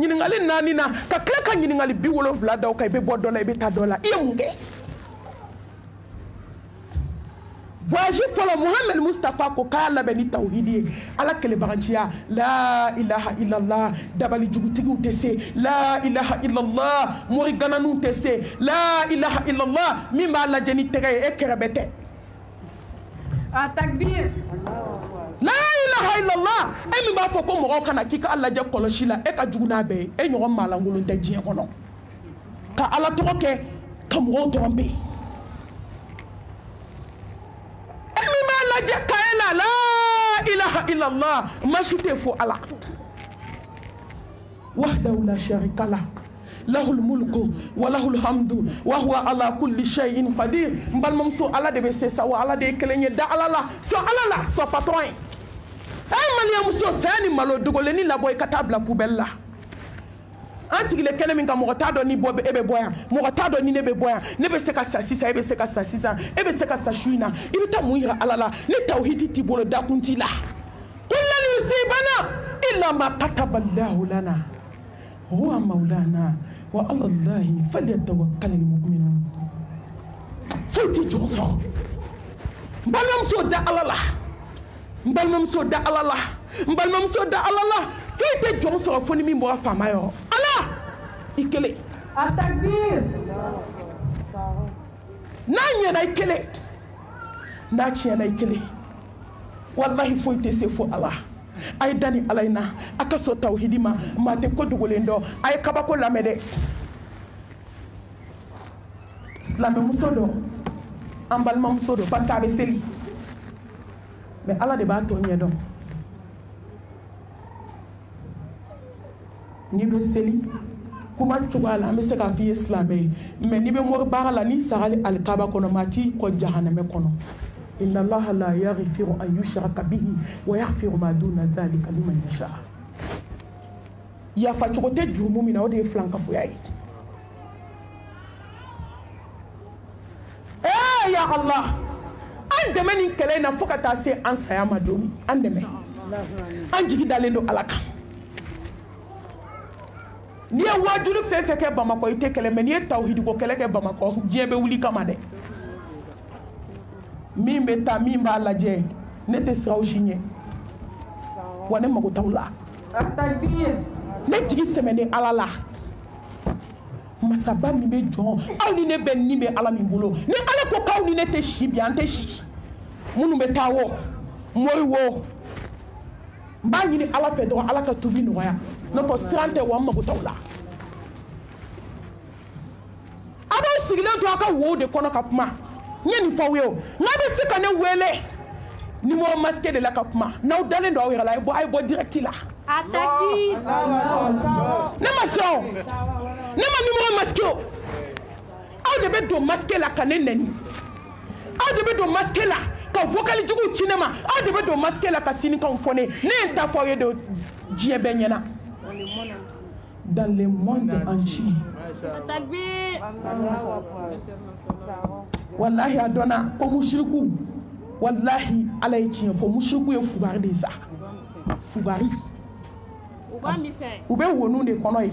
ɲininkali 4 na ka tila ka ɲininkali 70 da o kan i bɛ bɔ dɔ la i bɛ taa dɔ la i ye mun kɛ voyage fɔlɔ Muhammed Mustafa ko k'a labɛn ni tawhidi ye ala kɛlɛbaganciya la ilaha illallah dabali jugutigiw tɛ se la ilaha illallah mori gananiw tɛ se la ilaha illallah min b'a lajɛ ni tɛgɛ ye e kɛrɛbɛ tɛ a takbir la ilaha illallah e min b'a fɔ ko mɔgɔw kana k'i ka ala lajɛ kɔlɔsi la e ka jugu n'a bɛɛ ye e ɲɔgɔn maalankolon tɛ diɲɛ kɔnɔ ka ala tɔgɔ kɛ ka mɔgɔw dɔrɔn bɛ yen la ilaha illallah mashite fo ala wahdahu la sharika lah lahul mulku wa lahul hamdu wa huwa ala kulli shay'in qadir mbalmamso ala de be sesa wa ala de kelenye da ala la so patron ay maliya muso sani malo dogole ni labo e katabla poubelle la an sigile kɛnɛ min ka mɔgɔ t'a dɔn ni bɔ e bɛ bɔ yan mɔgɔ t'a dɔn ni ne bɛ bɔ yan ne bɛ se ka sa sisan e bɛ se ka sa sisan e bɛ se ka sa su in na i bɛ taa mun yira ala la ni tawhidi t'i bolo dakun t'i la qul lan yusibana illa ma kataba Allahu lana huwa maulana wa ala Allahi falyatawakkalul mu'minun foyi t'i jɔn sɔrɔ n balimamuso da ala la n balimamuso da ala la n balimamuso da ala la foyi tɛ jɔn sɔrɔ fo ni min bɔra faama yɔrɔ i kelen a takbir n'a ɲɛna i kelen n'a tiɲɛna i kelen wallahi foyi tɛ se fo ala a ye da ni ala in na a ka so tawhidi ma maa tɛ ko dogolen dɔn a ye kabako lamɛn dɛ silamɛmuso dɔ an balimamuso dɔ parce que a bɛ seli mais ala de b'a tɔ ɲɛ dɔn n'i bɛ seli kuma cogoya la an bɛ se k'a f'i ye silamɛ ye mais n'i bɛ mori baara la n'i sara alikaba kɔnɔ maa t'i kɔ jahanamɛ kɔnɔ inna allaha la yaghfiru an yushraka bihi wa yaghfiru ma duna dhalika liman yasha yafa cogo tɛ jurumu min na o de ye filankafoya ye ya Allah an dɛmɛ nin kɛlɛ in na fo ka taa se an saya ma don an dɛmɛ an jigi dalen don ala kan n'i ye wajulu fɛn fɛn kɛ Bamakɔ i tɛ kɛlɛ mais n'i ye tawhidi ko kɛlɛ kɛ Bamakɔ diɲɛ bɛ wuli kama dɛ min bɛ taa min b'a lajɛ ne tɛ siraw si ɲɛ wa ne mago t'aw la ne jigi sɛmɛnen ala la masaba min bɛ jɔn aw ni ne bɛ nin bɛ ala min bolo ni ala ko k'aw ni ne tɛ si bi an tɛ si minnu bɛ taa wo mori wo n b'a ɲini ala fɛ dɔrɔn ala ka tubi nɔgɔya n'o tɛ siran tɛ wa n mago t'aw la a b'aw sigilen to a ka wo de kɔnɔ ka kuma n ye nin fɔ aw ye o n'a bɛ se ka ne wele numéro masqué de la ka kuma n'aw dalen don aw yɛrɛ la a ye bɔ direct la Ataki. ne ma sɔn ne ma numéro masqué o aw de bɛ don masqué la ka ne nɛni aw de bɛ don masqué la ka vocal jugu ci ne ma aw de bɛ don masqué la ka sinikanw fɔ ne ne ye n ta fɔ aw ye de diɲɛ bɛɛ ɲɛna dans le monde entier wallahi a dɔnna ko mushriku wallahi ala ye tiɲɛ fɔ mushriku ye fugari de sa fugari u bɛ wonu de kɔnɔ ye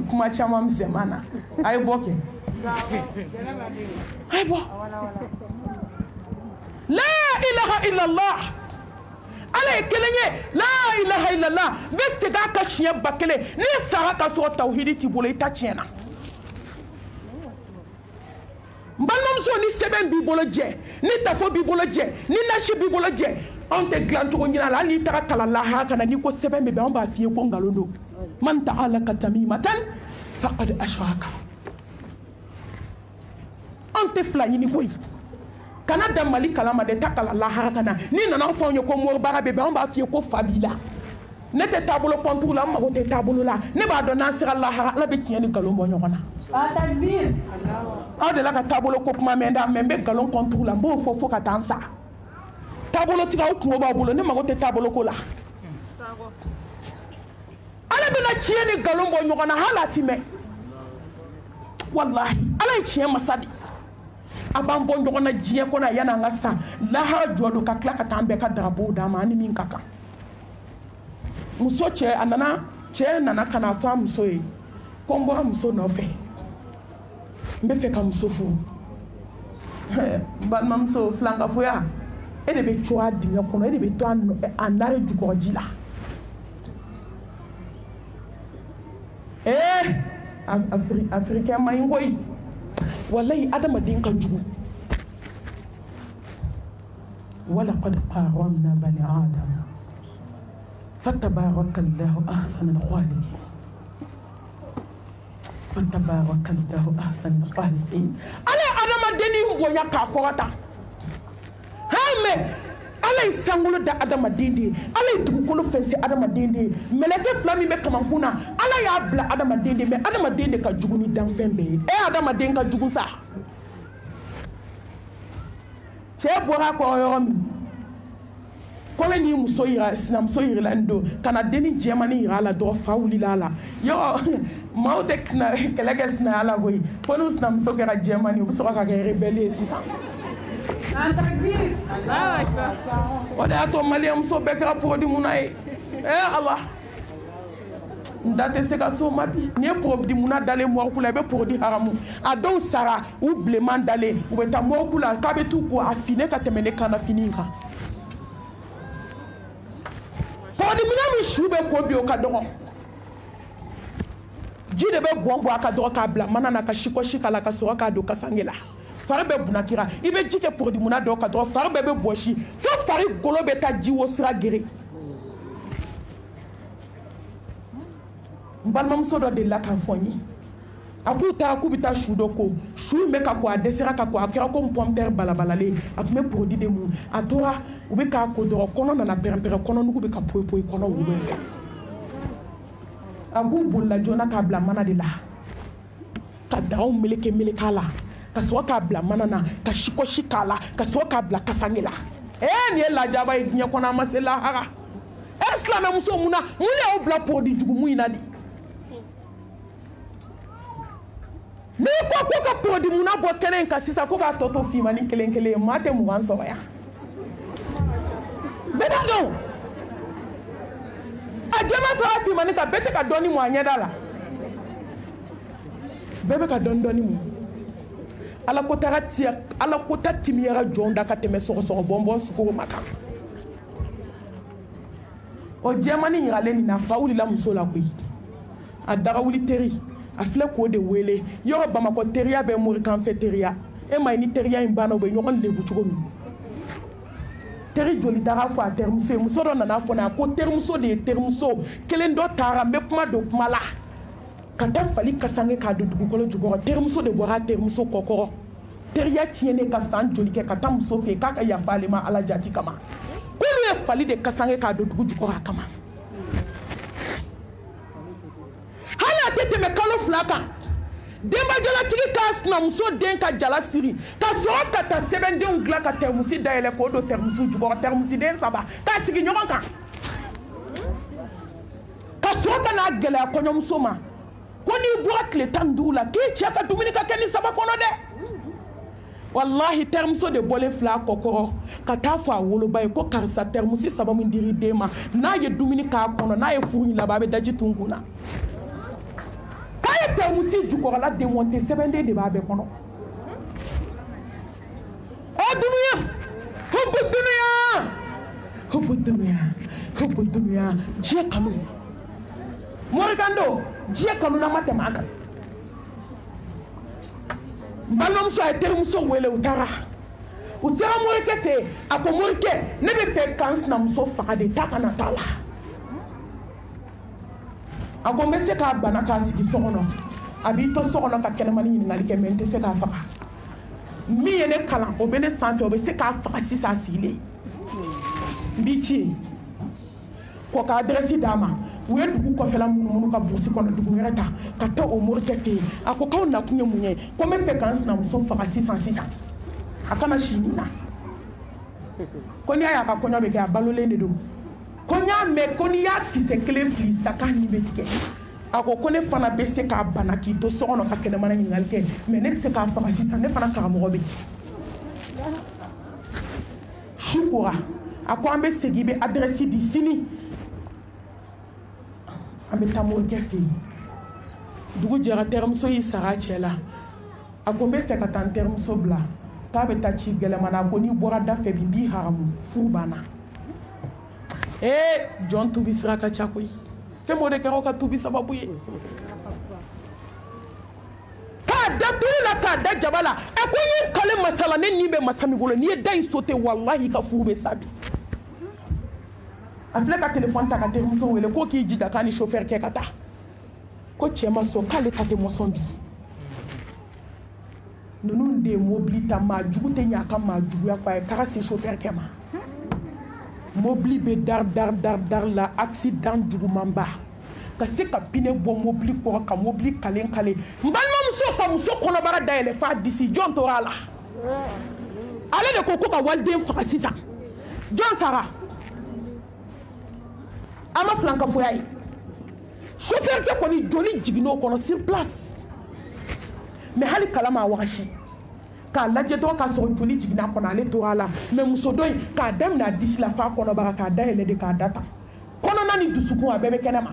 kuma caman misɛnman na a ye bɔ kɛ a ye bɔ la ilaha illallah ala ye kelen ye la ilaha illallah n bɛ segin a ka siɲɛ ba kelen ni sara ka sɔrɔ tawhidi t'i bolo i ta tiɲɛna n balimamuso ni sɛbɛn b'i bolo jɛ ni tafo b'i bolo jɛ ni nasi b'i bolo jɛ anw tɛ dilan cogo ɲini a la hali n'i taga kalan lahara ka na n'i ko sɛbɛn bɛ bɛn anw b'a f'i ye ko nkalon don man ta'alaka tamimatan faqad ashraka anw tɛ fila ɲini koyi kana dan mali kalama de ta kalan lahara ka na n'i nana fɔ anw ye ko mori baara bɛ bɛn anw b'a f'i ye ko fa b'i la ne tɛ taabolo kɔntugu la n mago tɛ taabolo la ne b'a dɔn n'an sera lahara ala bɛ tiɲɛ ni nkalon bɔ ɲɔgɔn na aw de la ka taabolo ko kuma mɛn da mɛ n bɛ nkalon kɔntugu la n b'o fɔ fo ka taa n sa taabolo tigɛ aw kungo b'aw bolo ne mago tɛ taabolo ko la ala bɛna tiɲɛ ni nkalon bɔ ɲɔgɔn na hali a ti mɛn walahi ala ye tiɲɛ masa de a b'an bɔ ɲɔgɔn na diɲɛ kɔnɔ yanni an ka sa lahara jɔ don ka tila ka taa an bɛɛ ka darapow d'a ma an ni min ka kan muso cɛ nana ka na fɔ a muso ye ko n bɔra muso nɔfɛ n bɛ fɛ ka muso furu n balimamuso filankafoya e de bɛ co a dingɛ kɔnɔ e de bɛ to a nare jukɔrɔji la afirikɛn ma ɲi koyi walayi adamaden ka jugu walaqad karramna bani adam fatabarakallahu ahsanal khaliqin fatabarakallahu ahsanal khaliqin ala adamaden ni bonya k'a kɔrɔta mɛ ala ye sankolo da adamaden de ye ala ye dugukolo fɛnsi adamaden de ye mɛlɛkɛ fila min bɛ kamankun na ala y'a bila adamaden de mɛ adamaden de ka jugu ni danfɛn bɛɛ ye adamaden ka jugu sa cɛ bɔra a kɔrɔ yɔrɔ min kɔmi ni muso yira sinamuso yirila nin don ka na denni jɛmani yira a la dɔrɔn fa wulila a la yɔrɔ maaw tɛ kɛlɛ kɛ sinaya la koyi fo n'u sinamuso kɛra jɛmani u bɛ sɔrɔ ka kɛ rebelle ye sisan o de y'a to maliyɛn muso bɛɛ kɛra porodi munna ye ala n da tɛ se ka so ma bi n'i ye porodi munna dalen mɔriku la i bɛ porodi haramu a dɔw sara u bilenman dalen u bɛ taa mɔriku la k'a bɛ t'u ko a fine ka tɛmɛ ne kana fini kan porodi minɛ min su bɛ ko bi o ka dɔgɔ ji de bɛ bɔn a ka dɔgɔ k'a bila mana na ka sikɔsi k'a la ka sɔrɔ k'a don kasange la fari bɛ bunakira i bɛ ji kɛ porodi munna dɔw ka dɔrɔn fari bɛɛ bɛ bɔsi fo fari golo bɛ taa ji wo sira gere n balimamuso dɔ delila k'a fɔ n ye a k'u taara k'u bɛ taa su dɔ ko su in bɛ ka ko a dɛsɛra ka ko a kɛra ko pɔmpɛri balabalalen a tun bɛ porodi de mun a tora u bɛ k'a ko dɔrɔn kɔnɔ nana pɛrɛn-pɛrɛn kɔnɔnugu bɛ ka poyi-poyi kɔnɔ wolo fɛ a k'u bolila joona k'a bila mana de la ka dagaw meleke-meleke a la ka sɔrɔ k'a bila mana na ka sikɔsi k'a la ka sɔrɔ k'a bila kasange la nin ye lajaba ye diɲɛ kɔnɔ a ma se lahara silamɛmuso mun na mun de y'aw bila porodi jugumu in na de n'i ko ko ka porodi munna bɔ kɛnɛ in kan sisan ko k'a tɔ to finmani kelen kelen ye maa tɛ mugan sɔrɔ yan bɛɛ b'a dɔn a jɛma fara finmani kan bɛɛ tɛ ka dɔɔni mun a ɲɛda la bɛɛ bɛ ka dɔɔni mun ala ko ta timiyara jɔn da ka tɛmɛ sɔgɔsɔgɔ bɔnbɔn sukoro ma kan o jɛmani yiralen nin na fa wulila muso la koyi a daga wuli teri a filɛ k'o de wele yɔrɔ bamakɔ teriya bɛ morikan fɛ teriya e ma ye ni teriya in banna u bɛ ɲɔgɔn lebu cogo min teri joli taara fɔ a terimuso ye muso dɔ nana fɔ ne a ko terimuso de ye terimuso kelen dɔ taara n bɛ kuma don kuma la ka taa fali kasange k'a don dugukolo jukɔrɔ terimuso de bɔra a terimuso kɔkɔrɔ teriya tiɲɛnen ka san joli kɛ ka taa muso fɛ yen k'a ka yafa ale ma ala jati kama k'olu ye fali de kasange k'a don dugu jukɔrɔ a kama hali a tɛ tɛmɛ kalo 2 kan denbajalatigi k'a sinamuso den ka jala siri ka sɔrɔ ka taa sɛbɛndenw dilan ka tɛrimusi dayɛlɛ k'o don tɛrimusi jukɔrɔ tɛrimusiden 3 k'a sigi ɲɔgɔn kan ka sɔrɔ ka n'a gɛlɛya kɔɲɔmuso ma ko n'i bɔra tile 15 la k'i cɛ ka dumuni ka kɛ ni 3 kɔnɔ dɛ wallahi termuso de bɔlen filɛ a kɔkɔrɔ ka taa fɔ a woloba ye ko karisa termusi saba min diri den ma n'a ye dumuni k'a kɔnɔ n'a ye furu in laban a bɛ daji tun kun na k'a ye termusi jukɔrɔla denwɔnte sɛbɛnden de b'a bɛɛ kɔnɔ dunuya hubbu dunuya hubbu dunuya hubbu dunuya diɲɛ kanu morikando diɲɛ kanu na ma tɛmɛ a kan balimamuso a ye terimuso wele u taara u sera morikɛ fɛ yen a ko morikɛ ne bɛ fɛ k'an sinamuso faga de taa kana taa la a ko n bɛ se k'a bana k'a sigi so kɔnɔ a b'i to so kɔnɔ ka kɛnɛmani ɲininkali kɛ mɛ n tɛ se k'a faga min ye ne kalan o bɛ ne sanfɛ o bɛ se k'a faga sisan a sigilen n b'i ci ko ka adrɛsi d'a ma u ye dugu kɔfɛla munumunu ka burusi kɔnɔ dugu wɛrɛ ta ka taa o morikɛ fɛ yen a ko k'aw nakun ye mun ye ko n bɛ fɛ k'an sinamuso faga sisan a kana si nin na ko n'i y'a ye a ka kɔɲɔ bɛ kɛ a balolen de don ko n y'a mɛn ko n'i y'a kisɛ kelen fili sisan k'a nin bɛ tigɛ a ko ne fana bɛ se k'a bana k'i to so kɔnɔ ka kɛnɛmana ɲininkali kɛ mɛ ne tɛ se k'a faga sisan ne fana karamɔgɔ bɛ su kora a ko an bɛ segin i bɛ adrɛsi di sini an bɛ taa morikɛ fɛ yen dugu jɛra terimuso y'i sara a cɛ la a ko n bɛ fɛ ka taa n terimuso bila k'a bɛ taa ci gɛlɛmana a ko n'i bɔra da fɛ bi n b'i haramu furu banna jɔn tubi sira ka ca koyi fɛn m'o de kɛra o ka tubi sababu ye k'a da tulu la k'a da jaba la a ko n ye kale masala ne nin bɛ masa min bolo n'i ye da in sote walahi ka furu bɛ sa bi a filɛ ka telefɔni ta ka terimuso wele ko k'i jija k'a ni chauffeur kɛ ka taa ko cɛ ma sɔn k'ale ta tɛ mɔsɔn bi ninnu de ye mobili ta maa jugu tɛ ɲɛ a ka maa juguya kɔ a ye taga se chauffeur kɛ ma mobili bɛ dar la accident jugumanba ka se ka pinɛ bɔ mobili kɔrɔ ka mobili kalen n balimamuso ka muso kɔnɔbara dayɛlɛ f'a disi jɔn tora a la ale de ko ka waliden faga sisan jɔn sara a ma filankafoya ye chauffeur kɛ kɔni joli jiginn'o kɔnɔ sur place mɛ hali kala ma wagasi k'a lajɛ dɔrɔn k'a sɔrɔ joli jiginna kɔnɔ ale tora a la mɛ muso dɔ in k'a daminɛ a disi la f'a kɔnɔbara k'a dayɛlɛ de k'a data kɔnɔna ni dusukun a bɛɛ bɛ kɛnɛ ma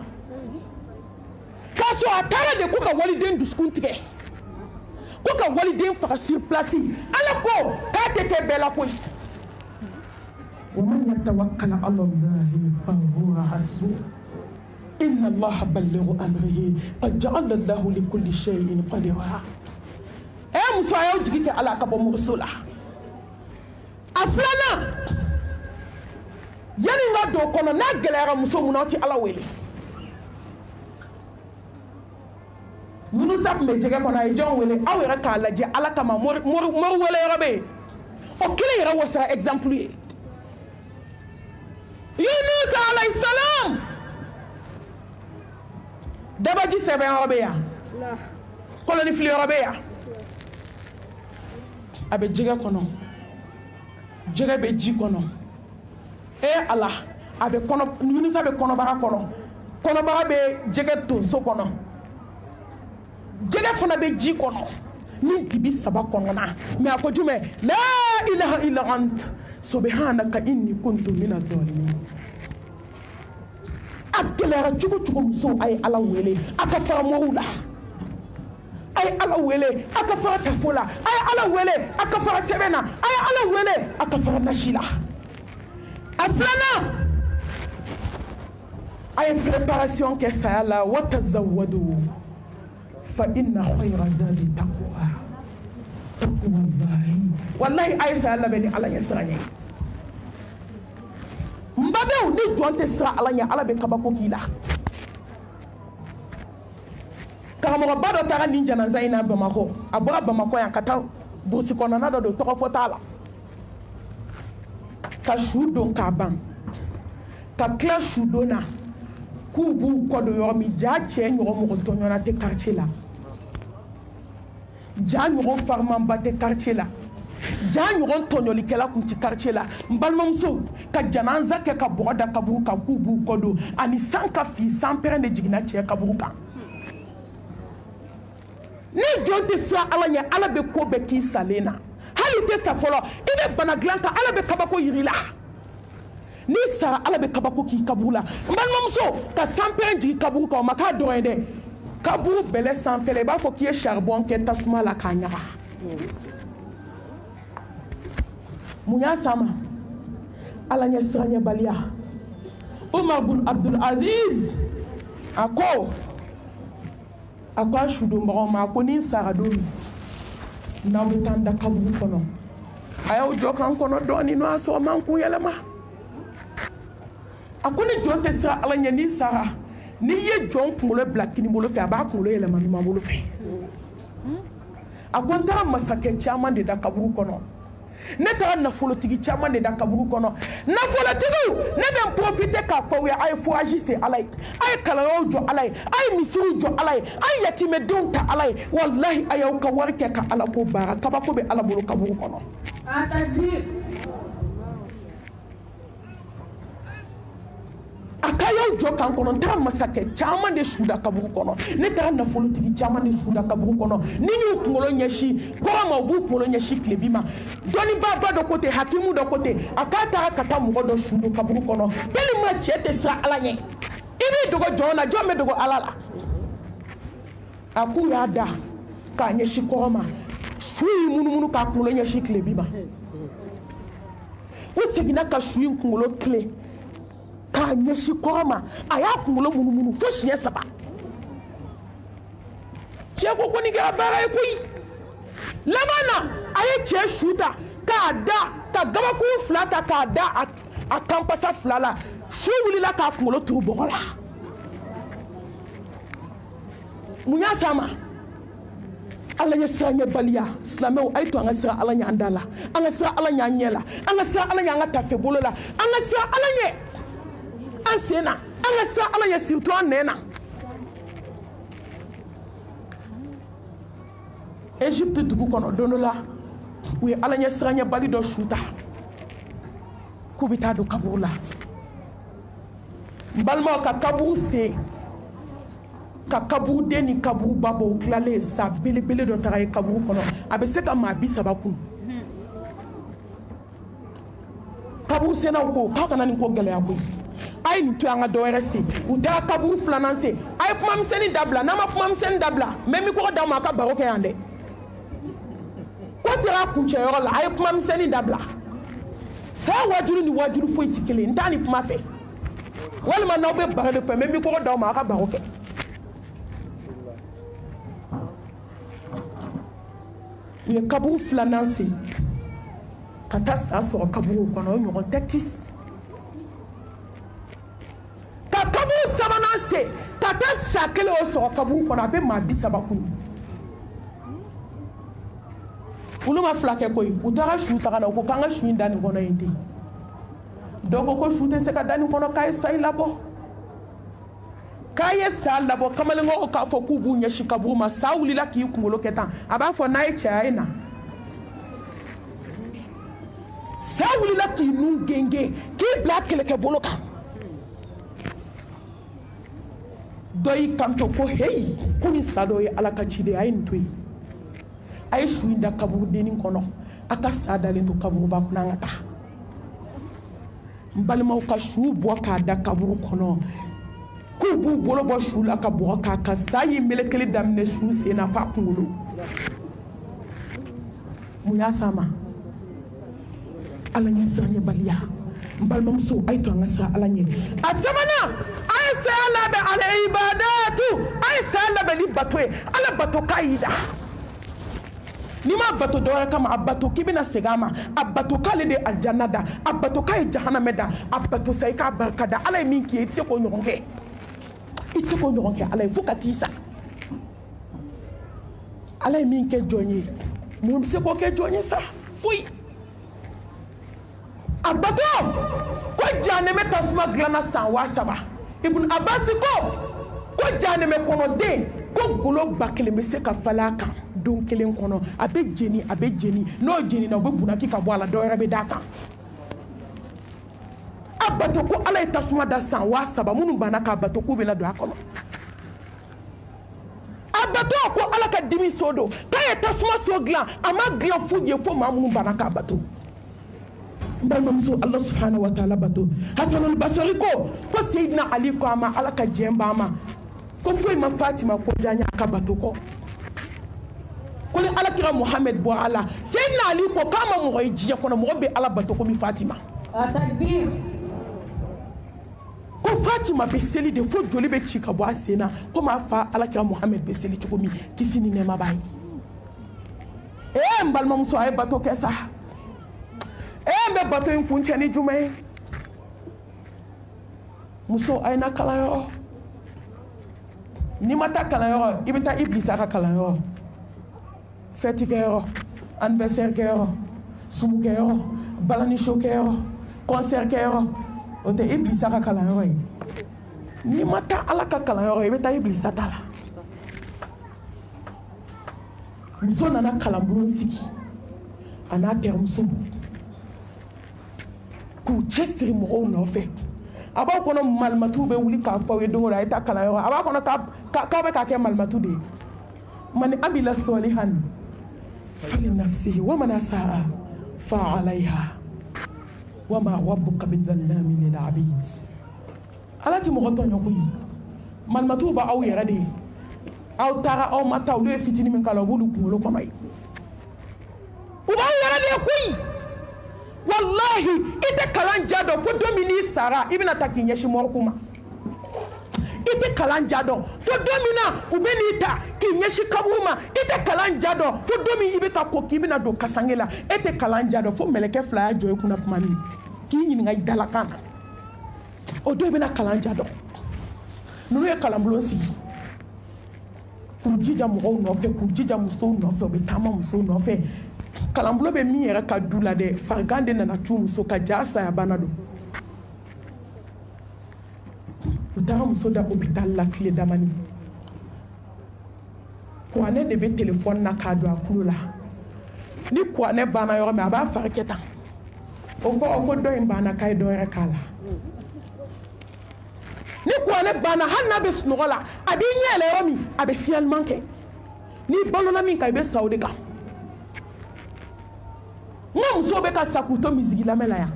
k'a sɔrɔ a taara de ko ka waliden dusukun tigɛ ko ka waliden faga sur place ala ko k'a tɛ kɛ bɛɛ la koyi ومن يتوكل على الله فهو حسبه إن الله بلغ أمره قد جعل الله لكل شيء قدرا muso a y'aw jigi kɛ ala ka bɔ muso la a filanan yanni n ka don o kɔnɔ n'a gɛlɛyara muso mun na aw tɛ ala wele Yunusa tun bɛ jɛgɛ kɔnɔ a ye jɔn wele aw yɛrɛ k'a lajɛ ala kama mori wele yɔrɔ bɛ yen o kelen yɛrɛ wasara exemple ye Yunusa alayhi salam dabaji sɛbɛn yɔrɔ bɛ yan koloni fili yɔrɔ bɛ yan a bɛ jɛgɛ kɔnɔ jɛgɛ bɛ ji kɔnɔ ala a bɛ Yunusa bɛ kɔnɔbara kɔnɔ kɔnɔbara bɛ jɛgɛ tonso kɔnɔ jɛgɛ fana bɛ ji kɔnɔ ni dibi saba kɔnɔna mɛ a ko jumɛn la ilaha illa anta subhanaka inni kuntu mina dhalimin a gɛlɛyara cogo cogo muso a ye ala wele a ka fara mɔgɔw la a ye ala wele a ka fara tafo la a ye ala wele a ka fara sɛbɛn na a ye ala wele a ka fara nasi la a filanan a ye préparation kɛ saya la wa tazawwadu fa inna khayra zadi taqwa wallahi a ye saya labɛn ni ala ɲɛ siran ye n badenw ni jɔn tɛ siran ala ɲɛ ala bɛ kabako k'i la karamɔgɔba dɔ taara nin janaza in na Bamakɔ a bɔra Bamakɔ yan ka taa burusi kɔnɔna dɔ don tɔgɔ fɔ t'a la ka su don k'a ban ka tila su don na k'u b'u kɔ don yɔrɔ min ja cɛ ɲɔgɔn mɔgɔ tɔɲɔna tɛ quartier la ja ɲɔgɔn farimanba tɛ quartier la ja ɲɔgɔn tɔɲɔlikɛla kun tɛ quartier la n balimamuso ka janaza kɛ ka bɔgɔ da kaburu kan k'u b'u kɔ don ani san ka fin san pɛrɛn de jiginna cɛ kaburu kan ni jɔn tɛ siran ala ɲɛ ala bɛ ko bɛɛ k'i salen na hali tɛ sa fɔlɔ i bɛ bana dilan kan ala bɛ kabako yiri la n'i sara ala bɛ kabako k'i kaburu la n balimamuso ka sanpɛrɛn jigin kaburu kan o ma k'a dɔrɔn ye dɛ kaburu bɛlɛ sanfɛla i b'a fɔ k'i ye charbon kɛ tasuma la k'a ɲaga mun y'a s'a ma ala ɲɛ siranɲɛbaliya Umar bin Abdul Aziz a ko a sudonbagaw ma a ko ni n sara don min n'aw bɛ taa n da kaburu kɔnɔ a y'aw jɔ k'an kɔnɔ dɔɔnin n'o y'a sɔrɔ n ma n kun yɛlɛma a ko ni jɔn tɛ siran ala ɲɛ n'i sara n'i ye jɔn kunkolo bila kini bolo fɛ a b'a kunkolo yɛlɛma ɲuman bolo fɛ a ko n taara masakɛ caman de da kaburu kɔnɔ ne taara nafolotigi caman de da kaburu kɔnɔ nafolotigiw ne bɛ n profiter k'a fɔ aw ye a ye foraji se ala ye a ye kalanyɔrɔw jɔ ala ye a ye misiw jɔ ala ye a ye yatimɛdenw ta ala ye walahi a y'aw ka wari kɛ ka ala ko baara kabako bɛ ala bolo kaburu kɔnɔ a ka y'aw jɔ kan kɔnɔ n taara masakɛ caman de su da kaburu kɔnɔ ne taara nafolotigi caman de su da kaburu kɔnɔ ni y'u kunkolo ɲɛsin kɔrɔ ma u b'u kunkolo ɲɛsin tilebi ma dɔnnibaba dɔ ko ten hakimu dɔ ko ten a k'a taara ka taa mɔgɔ dɔ su don kaburu kɔnɔ tellement cɛ tɛ siran ala ɲɛ i b'i dogo jɔn na jɔn bɛ dogo ala la a k'u y'a da k'a ɲɛsin kɔrɔ ma su y'i munumunu k'a kunkolo ɲɛsin tilebi ma u seginna ka su in kunkolo tile k'a ɲɛsin kɔrɔ ma a y'a kunkolo munumunu fo siɲɛ 3 cɛ ko nin kɛra baara ye koyi laban na a ye cɛ su ta k'a da ka gabakuru 2 ta k'a da a kanpasa 2 la su wulila k'a kunkolo turu bɔgɔ la mun y'a s'a ma ala ɲɛ siranɲɛbaliya silamɛw a ye to an ka siran ala ɲɛ an da la an ka siran ala ɲɛ an ɲɛ la an ka siran ala ɲɛ an ka tafe bolo la an ka siran ala ɲɛ an sen na an ka siran ala ɲɛ surtout an nɛn na Égypte dugu kɔnɔ don dɔ la u ye ala ɲɛ siranɲɛbali dɔ su ta k'u bɛ taa don kaburu la n balimaw ka kaburu sen ka kaburu den ni kaburu ba bɔ u tilalen sa belebele dɔ taga ye kaburu kɔnɔ a bɛ se ka maa 30 kun kaburu sennaw ko k'aw kana nin ko gɛlɛya koyi a ye nin to an ka dɔwɛrɛ sen u taara kaburu 2nan sen a ye kuma misɛnnin dabila n'a ma kuma misɛnnin dabila n bɛ mikɔrɔ d'aw ma a ka baro kɛ yan dɛ ko sera a kuncɛyɔrɔ la a ye kuma misɛnnin dabila saya wajuru ni wajuru foyi tɛ kelen n t'a ni kuma fɛ walima n'aw bɛ baro de fɛ n bɛ mikɔrɔ d'aw ma a ka baro kɛ u ye kaburu 2nan sen ka taa sa sɔrɔ kaburu kɔnɔ o ɲɔgɔn tɛ 10 ka kaburu 3nan sen ka taa sa kelen o sɔrɔ kaburu kɔnɔ a bɛ maa 30 kun olu ma fila kɛ koyi u taara su taga na u ko k'an ka su in da nin kɔnɔ yen ten dɔw ko su tɛ se ka da nin kɔnɔ k'a ye sayi labɔ k'a ye sa labɔ kamalenkɔrɔw k'a fɔ k'u b'u ɲɛsin kaburu ma sa wulila k'i kunkolo kɛ tan a b'a fɔ n'a ye cɛya ye na sa wulila k'i nun genge k'i bila kɛlɛkɛ bolo kan dɔ y'i kanto ko heyi ko nin sa dɔ ye ala ka ciden a ye nin to yen a ye su in da kaburu dennin kɔnɔ a ka sa dalen to kaburuba kɔnɔ an ka taa n balimaw ka su bɔ k'a da kaburu kɔnɔ k'u b'u bolo bɔ su la ka bɔgɔ k'a kan sa y'i melekeli daminɛ su sen na f'a kunkolo mun y'a s'a ma ala ɲɛ siranɲɛbaliya n balimamuso a ye to an ka siran ala ɲɛ a sabanan a ye saya labɛn ala ibadatu a ye saya labɛn ni bato ye ala bato k'a y'i da n'i ma bato dɔwɛrɛ kama a bato k'i bɛna segin a ma a bato k'ale de aljanna da a bato k'a ye jahanamɛ da a bato sa i k'a barika da ala ye min k'i ye i tɛ se k'o ɲɔgɔn kɛ i tɛ se k'o ɲɔgɔn kɛ ala ye fo ka t'i sa ala ye min kɛ jɔn ye mun bɛ se k'o kɛ jɔn ye sa foyi a bato ko jahanɛmɛ tasuma dilanna san 3000 Ibn Abbas ko jahanɛmɛ kɔnɔden ko golo 1000 bɛ se ka falen a kan don kelen kɔnɔ a bɛ jeni n'o jenina u bɛ bunaki ka bɔ a la dɔ wɛrɛ bɛ d'a kan a bato ko ala ye tasuma da san 3000 minnu banna k'a bato k'u bɛna don a kɔnɔ a bato ko ala ka dimi sodo k'a ye tasuma so dilan a ma dilan foyi ye fo maa minnu banna k'a bato n balimamuso ala subhanahu wa taala bato hasanul basri ko Seydina Ali ko a ma ala ka jɛn b'a ma ko foyi ma Fatima ko diya n ye a ka bato kɔ ko ni alakira Muhammed bɔ a la Seydina Ali ko k'a ma mɔgɔ ye diɲɛ kɔnɔ mɔgɔ bɛ ala bato komi Fatima ko Fatima bɛ seli de fo joli bɛ ci ka bɔ a sen na komi a fa alakira Muhammed bɛ seli cogo min kisi ni nɛɛma b'a ye n balimamuso a ye bato kɛ sa n bɛ bato in kun cɛ ni jumɛn ye muso a ye na kalanyɔrɔ n'i ma taa kalanyɔrɔ i bɛ taa Iblisa ka kalanyɔrɔ fɛti kɛyɔrɔ anniversaire kɛyɔrɔ sumu kɛyɔrɔ balani show kɛyɔrɔ concert kɛyɔrɔ o tɛ Iblisa ka kalanyɔrɔ ye n'i ma taa ala ka kalanyɔrɔ i bɛ taa Iblisa ta la muso nana kalanbulon sigi a n'a terimuso k'u cɛsiri mɔgɔw nɔfɛ a b'a kɔnɔ malimatu bɛ wuli k'a fɔ aw ye don o don a ye taa kalanyɔrɔ a b'a kɔnɔ k'aw bɛ k'a kɛ malimatu de ye man amila salihan falinafsihi wa man asaa fa alayha wa ma rabbuka bidhallamin lil abid ala ti mɔgɔ tɔɲɔ koyi malimatu b'aw yɛrɛ de ye aw taara aw ma taa olu ye fitini min k'a la u b'olu kunkolo kɔnɔ ye u b'aw yɛrɛ de ye koyi wallahi i tɛ kalan ja dɔn fo don min n'i sara i bɛna ta k'i ɲɛsin mɔriku ma i tɛ kalan ja dɔn fo don min na u bɛ n'i ta k'i ɲɛsin kaburu ma i tɛ kalan ja dɔn fo don min i bɛ taa ko k'i bɛna don kasange la e tɛ kalan ja dɔn fo mɛlɛkɛ fila y'a jɔ i kunna tuma min k'i ɲininka i dalakan na o don i bɛna kalan ja dɔn ninnu ye kalanbulon sigi k'u jija mɔgɔw nɔfɛ k'u jija musow nɔfɛ u bɛ taama musow nɔfɛ kalanbulon bɛ min yɛrɛ ka du la dɛ farigan de nana cu muso ka ja saya bana don u taara muso da hôpital la tile damani kuranɛ de bɛ telefɔni na k'a don a kulo la ni kuranɛ banna yɔrɔ min a b'a fari kɛ tan o kɔrɔ ko dɔ in banna k'a ye dɔ wɛrɛ k'a la ni kuranɛ banna hali n'a bɛ sunɔgɔ la a b'i ɲɛ yɛlɛ yɔrɔ min a bɛ signalement kɛ n'i balola min kan i bɛ sa o de kan n ka muso bɛ ka sa k'u to misigi lamɛn la yan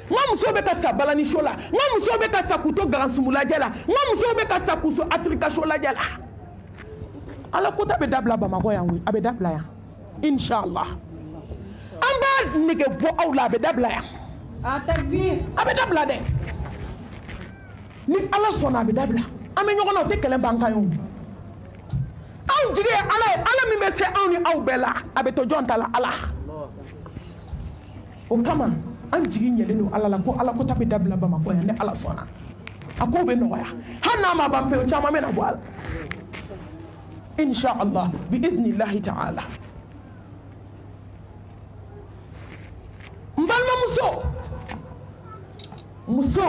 n ka muso bɛ ka sa balani show la n ka muso bɛ ka sa k'u to garansumu lajɛ la n ka muso bɛ ka sa k'u to Afrika show lajɛ la ala kota bɛ dabila Bamakɔ yan koyi a bɛ dabila yan inshallah an b'a nege bɔ aw la a bɛ dabila yan a bɛ dabila dɛ ni ala sɔnna a bɛ dabila an bɛ ɲɔgɔn na o tɛ kɛlɛ ban kan ye o anw jigi ye ala ye ala min bɛ se anw ni aw bɛɛ la a bɛ to jɔn ta la ala o kama an jigi ɲɛlen don ala la ko ala kota bɛ dabila Bamakɔ yan ni ala sɔnna a ko bɛ nɔgɔya hali n'a ma ban pewu caman bɛ na bɔ a la inshallah bi idnillahi ta'ala n balimamuso muso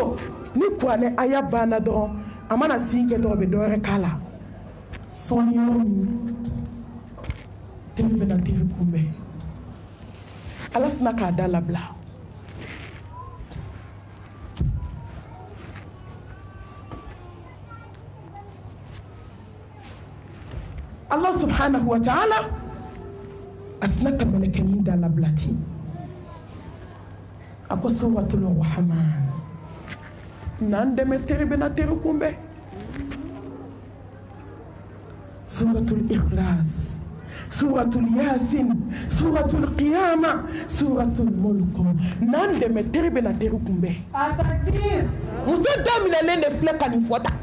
ni kuranɛ aya banna dɔrɔn a mana sin kɛ dɔrɔn a bɛ dɔ wɛrɛ k'a la sɔɔni yɔrɔ min teri bɛna teri kunbɛn ala sina k'a da labila Allah subhanahu wa ta'ala a sina ka mɛlɛkɛnin da labila ten a ko suratul rahman n'an dɛmɛ teri bɛna teri kunbɛn suratul ikhlas suratul yasin suratul qiyama suratul mulk n'an dɛmɛ teri bɛna teri kunbɛn muso daminɛlen de filɛ ka nin fɔ tan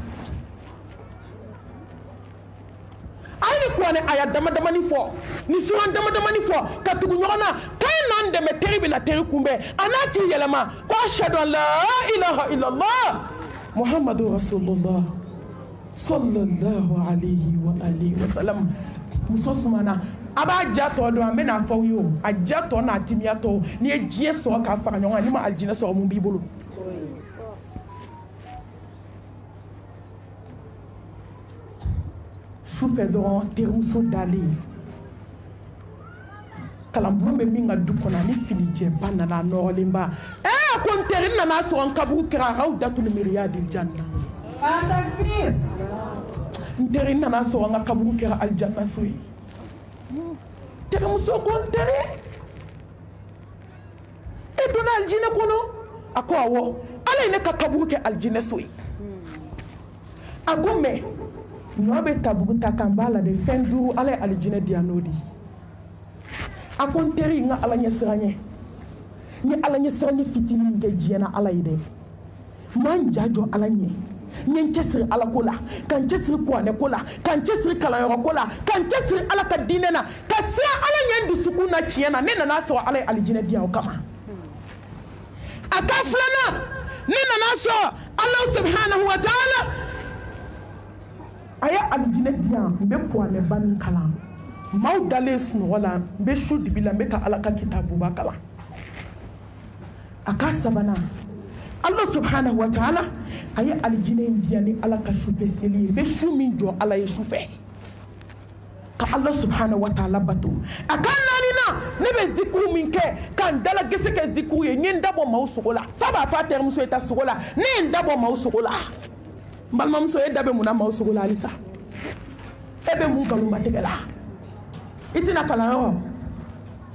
a ye nin kuranɛ aya damadamani fɔ nin sura damadamani fɔ ka tugu ɲɔgɔn na k'a ye n'an dɛmɛ teri bɛna teri kunbɛn a n'a k'i yɛlɛma ko ashhadu an la ilaha illallah muhammadu rasulullah sallallahu alayhi wa alihi wa sallam muso sumana a b'a ja tɔ dɔn an bɛ n'a fɔ aw ye o a ja tɔ n'a timiya tɔ n'i ye diɲɛ sɔrɔ k'a fara ɲɔgɔn kan n'i ma alijinɛ sɔrɔ mun b'i bolo sufɛ dɔrɔn terimuso dalen kalanbulon bɛ min ka du kɔnɔ ani filijɛba nana a nɔrɔlenba ko n teri nana sɔrɔ n kaburu kɛra aw datul miriya di janna nteri nana so nga kaburu kera aljanna soyi tere muso ko tere e dona aljina kono ako awo ala ine ka kaburu ke aljina soyi agome nyobe tabugu takambala de fendu ala aljina dianodi akon teri nga ala nyesranye ni ala nyesranye fitini nge jiena ala ide man jajo ala nye nyen cesiri ala kola kan cesiri kwane kola kan cesiri kalayoro kola kan cesiri ala ka dinena ka sia ala nyen du sukuna chiena ne nana so ala aljina dia kama akaflana ne nana so Allah subhanahu wa ta'ala aya aljina dia be kwane ban kala maudales no wala be shudi bila be ka ala ka kitabu bakala akasabana Allah subhanahu wa ta'ala aye aljina indiani ala ka shufe seli be shumi jo ala ye shufe ka Allah subhanahu wa ta'ala batu akana nina ne be zikru minke kan dala gese ke zikru ye nyen dabo mausugola faba fater muso eta sugola ne ndabo mausugola mbalma muso e dabe muna mausugola alisa ebe mun kaluma tegela itina kala yo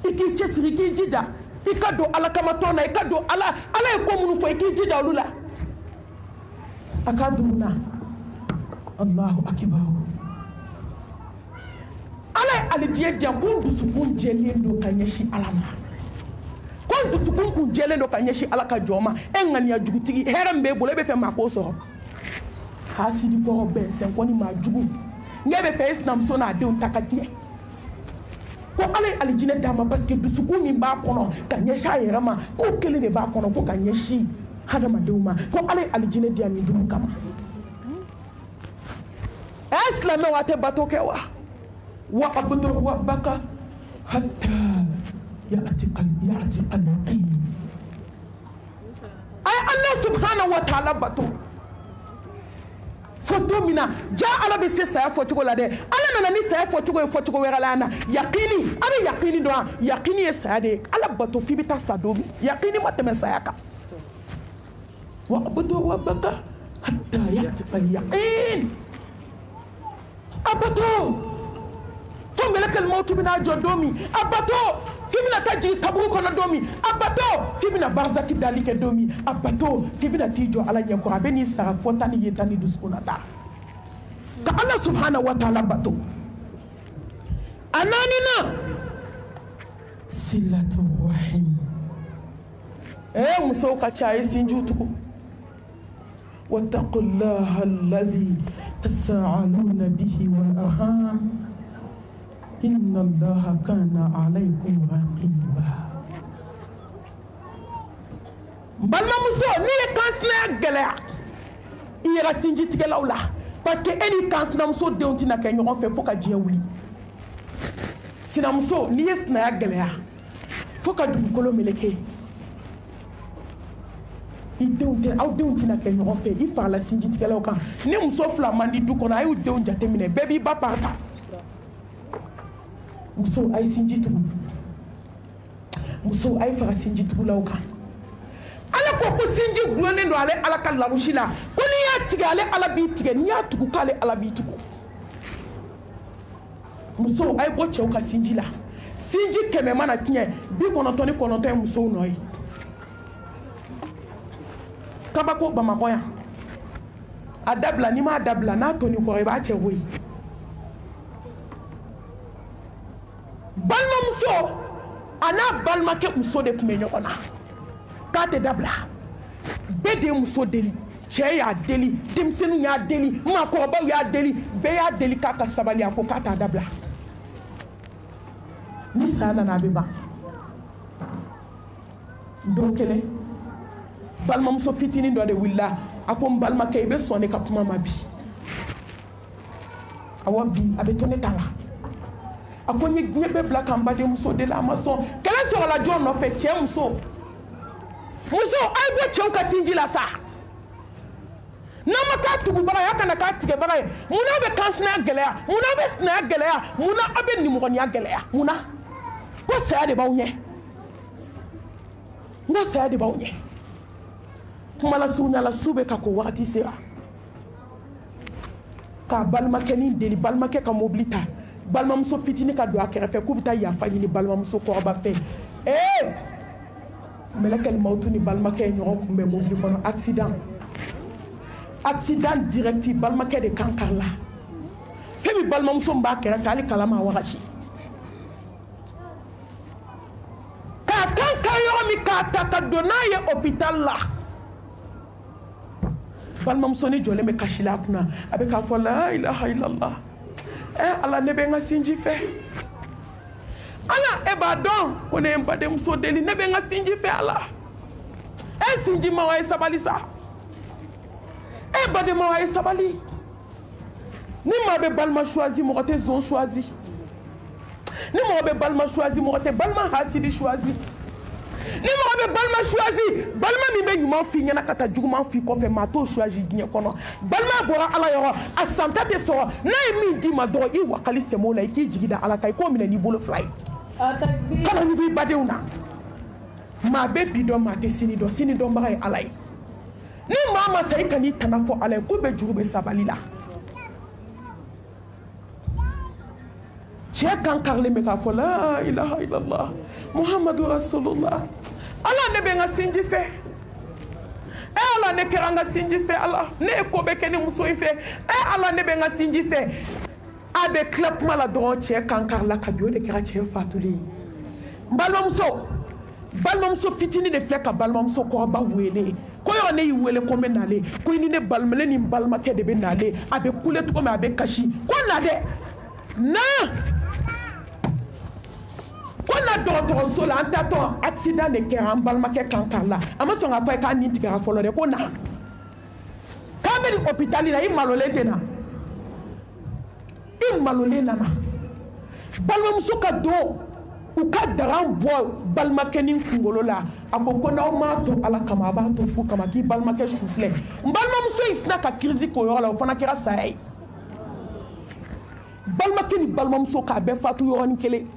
iki chesiri ki jija ikado ala kama tona ikado ala e ko munu fo iki jija olula akaduna Allahu akbar ala alidiye dia kundu sukun jelendo kanyeshi alama kundu sukun kun jelendo kanyeshi alaka joma engani ya jugutigi herembe bole be fe makoso hasidi ko be sen ko ni majugu ngebe fe islam so na de utakatiye ko ala aljina dama parce que dusuku min ba kono ka nyesha yerama ko kele de ba kono ko ka nyeshi hada maduma ko ala aljina dia mi dum kama islam wa te batoke wa abdu wa baka hatta yati al-yaqin ay Allah subhanahu wa ta'ala bato foto mina ja ala be se saya fotugo la de ala nana ni saya fotugo wera na yaqini ala yaqini do yaqini e saya de ala bato fi bita sadomi yaqini mateme saya ka wa abdu wa baka hatta yati al-yaqin abato fombele kal mautu bina jodomi abato fibina taji kaburu kono domi abato fibina barzaki dalike domi abato fibina tijo ala nyako abeni sara fotani yetani duskunata ka Allah subhanahu wa ta'ala bato ananina silatu rahim muso ka chaye sinjutuko wattaqullaha alladhi tasaaluna bihi wal arham inna allaha kana alaykum raqiba balma muso ni kansna gala ira sinji tigela wala parce que eni kansna muso de ontina ka nyon fe foka jiya wuli sina muso ni yesna gala foka dum kolo meleke idonte aw dontina ka nyon fe ifa la sinji tigela kan ni muso flamandi du kono ayu de onjate mine baby ba parta muso ay sinjitu muso ay fara sinjitu lawka ala ko sinji glone ndo ale ala kala rushila ko ni ya tiga ale ala bi tiga ni ya tuku kale ala bi tuku muso ay bo chew ka sinji la sinji keme mana tinye bi konoto ni konoto muso no yi kabako bamako ya adabla ni ma adabla na to ni ko ba chewo yi balma muso ana balma ke muso de kumenyo ona kate dabla bede muso deli che ya deli demsenu ya deli ma ko ba ya deli be ya deli kaka sabali ako kata dabla ni sana na beba dokele balma muso fitini do de willa ako balma ke be sonne ka kuma mabi awabi abetone tala akonye nyebe black ambade muso de la maçon kala so la jon no fe che muso ay bo che ka sinji la sa na maka tugu bara yakana ka tige bara muna be kansna gelea muna be sna gelea muna abe ni mo nya gelea muna ko sa de bawnye ngo sa de bawnye kuma la sunya la sube ka ko wakati sera ka balimakɛ ni deli balimakɛ ka mobili ta balimamuso fitini ka don a kɛrɛfɛ k'u bɛ taa yafa ɲini balimamuso kɔrɔba fɛ mɛlɛkɛl mawutu ni balimakɛ ye ɲɔgɔn kunbɛn mobili kɔnɔ accident direct balimakɛ de kan karila fɛn min balimamuso b'a kɛrɛfɛ hali kalama wagati k'a kan kari yɔrɔ min k'a ta ka don n'a ye hôpital la balimamuso ni jɔlen bɛ kasi la a kunna a bɛ k'a fɔ la ilaha illallah ala ne bɛ n ka sinji fɛ ala e b'a dɔn ko ne ye n badenmuso deli ne bɛ n ka sinji fɛ ala sinji ma wa ye sabali sa badenma wa ye sabali ni maa bɛ balima choisi mɔgɔ tɛ zon choisi ni mɔgɔ bɛ balima choisi mɔgɔ tɛ balima hasidi choisi ni mɔgɔ bɛ balima choisi balima min bɛ ɲuman f'i ɲɛna ka taa juguman f'i kɔfɛ maa t'o choisi diɲɛ kɔnɔ balima bɔra ala yɔrɔ a santa tɛ sɔrɔ n'a ye min d'i ma dɔrɔn i wakali sɛmɛw la i k'i jigi da ala kan i k'o minɛ n'i bolo fila ye kana ɲugu i badenw na maa bɛ bi dɔn maa tɛ sini dɔn sini dɔnbaga ye ala ye ni maa ma sa i kan'i tana fɔ ala ye k'u bɛ juru bɛ sabali la cɛ kan karilen bɛ k'a fɔ la ilaha illallah muhammadu rasulullah ala ne bɛ n ka sinji fɛ ala ne kɛra n ka sinji fɛ ala ne ye ko bɛɛ kɛ ni muso in fɛ ala ne bɛ n ka sinji fɛ a bɛ tila kuma la dɔrɔn cɛ kan karila ka bi o de kɛra cɛ fatulen ye n balimamuso fitinin de filɛ ka balimamuso kɔrɔba wele ko yɔrɔ ne y'i wele ko n bɛ nale ko i ni ne ni n balimakɛ de bɛ nale a bɛ kule cogo min a bɛ kasi ko na dɛ na ko na dɔgɔtɔrɔso la an tatɔ accident de kɛra an balimakɛ kan karila a ma sɔn k'a fɔ ye k'a nin tigɛra fɔlɔ dɛ ko na k'a bɛ nin hôpital la i malolen tɛ na i malolen nana balimamuso ka don u ka daran bɔ balimakɛ ni kunkolo la a ko n'aw m'a to ala kama a b'a to fu kama k'i balimakɛ su filɛ n balimamuso in sina ka crise k'o yɔrɔ la o fana kɛra saya ye balimakɛ ni balimamuso k'a bɛɛ fatu yɔrɔnin kelen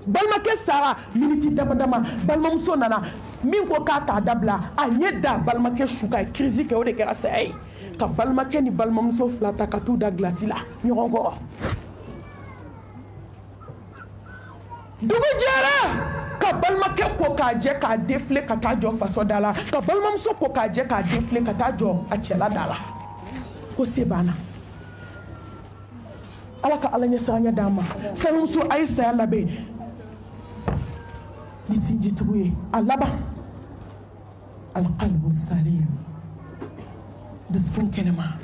balimakɛ sara miniti dama dama balimamuso nana min ko k'a t'a dabila a ɲɛ da balimakɛ su ka crise kɛ o de kɛra saya ye ka balimakɛ ni balimamuso fila ta ka t'u da gilasi la ɲɔgɔn kɔrɔ dugu jɛra ka balimakɛ ko k'a jɛ k'a defile ka taa jɔ faso da la ka balimamuso ko k'a jɛ k'a defile ka taa jɔ a cɛla da la ko se banna ala ka ala ɲɛsiranya d'an ma sanamuso a ye saya labɛn ni sinjitigiw ye a laban alqalbu salim dusukun kɛnɛma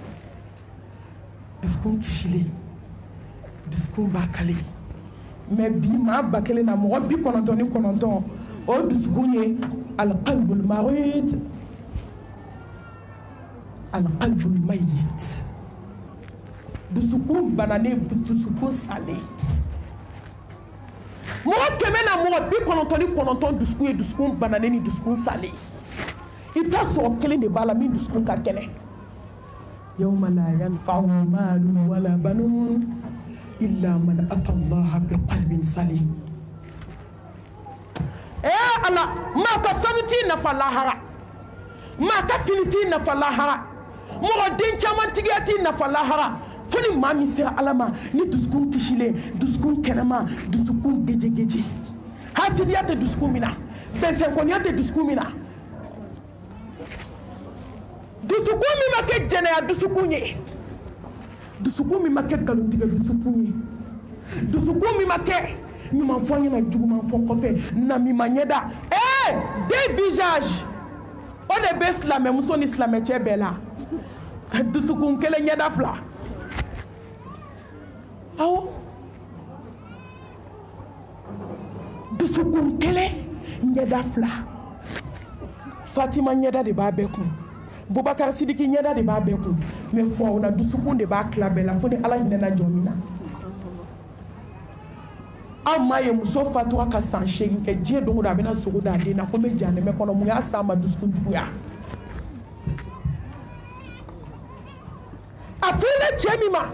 dusukun kisilen dusukun bakale mais bi maa ba kelen na mɔgɔ 99 o dusukun ye alqalbul marid alqalbul mayit dusukun bananen dusukun salen mɔgɔ 100 na mɔgɔ 99 dusukun ye dusukun bananen ni dusukun salen i bɛ taa sɔrɔ kelen de b'a la min dusukun ka kɛnɛ yawma la yanfa'u malun wala banun illa man ata Allah biqalbin salim ala maa ka sanu t'i nafa lahara maa ka fini t'i nafa lahara mɔgɔ den caman tigiya t'i nafa lahara fo ni maa min sera ala ma ni dusukun kisilen dusukun kɛnɛma dusukun gejegeje hasidiya tɛ dusukun min na bɛnsɛnkɔniya tɛ dusukun min na dusukun min ma kɛ jɛnɛya dusukun ye dusukun min ma kɛ nkalontigɛ dusukun ye dusukun min ma kɛ ɲuman fɔ ɲɛna juguman fɔ kɔfɛ namima ɲɛda deux visages o de bɛ silamɛmuso ni silamɛcɛ bɛɛ la dusukun kelen ɲɛda fila awɔ dusukun kelen ɲɛda fila Fatima ɲɛda de b'a bɛɛ kun Bubakar Sidiki ɲɛda de b'a bɛɛ kun mais fɔ na dusukun de b'a tila bɛɛ la fo ni ala hinɛna jɔ min na an maa ye muso fatura ka san 8 kɛ diɲɛ don o don a bɛna sogo d'a den na ko n bɛ jahanɛmɛ kɔnɔ mun y'a s'a ma dusukun juguya a filɛ cɛ min ma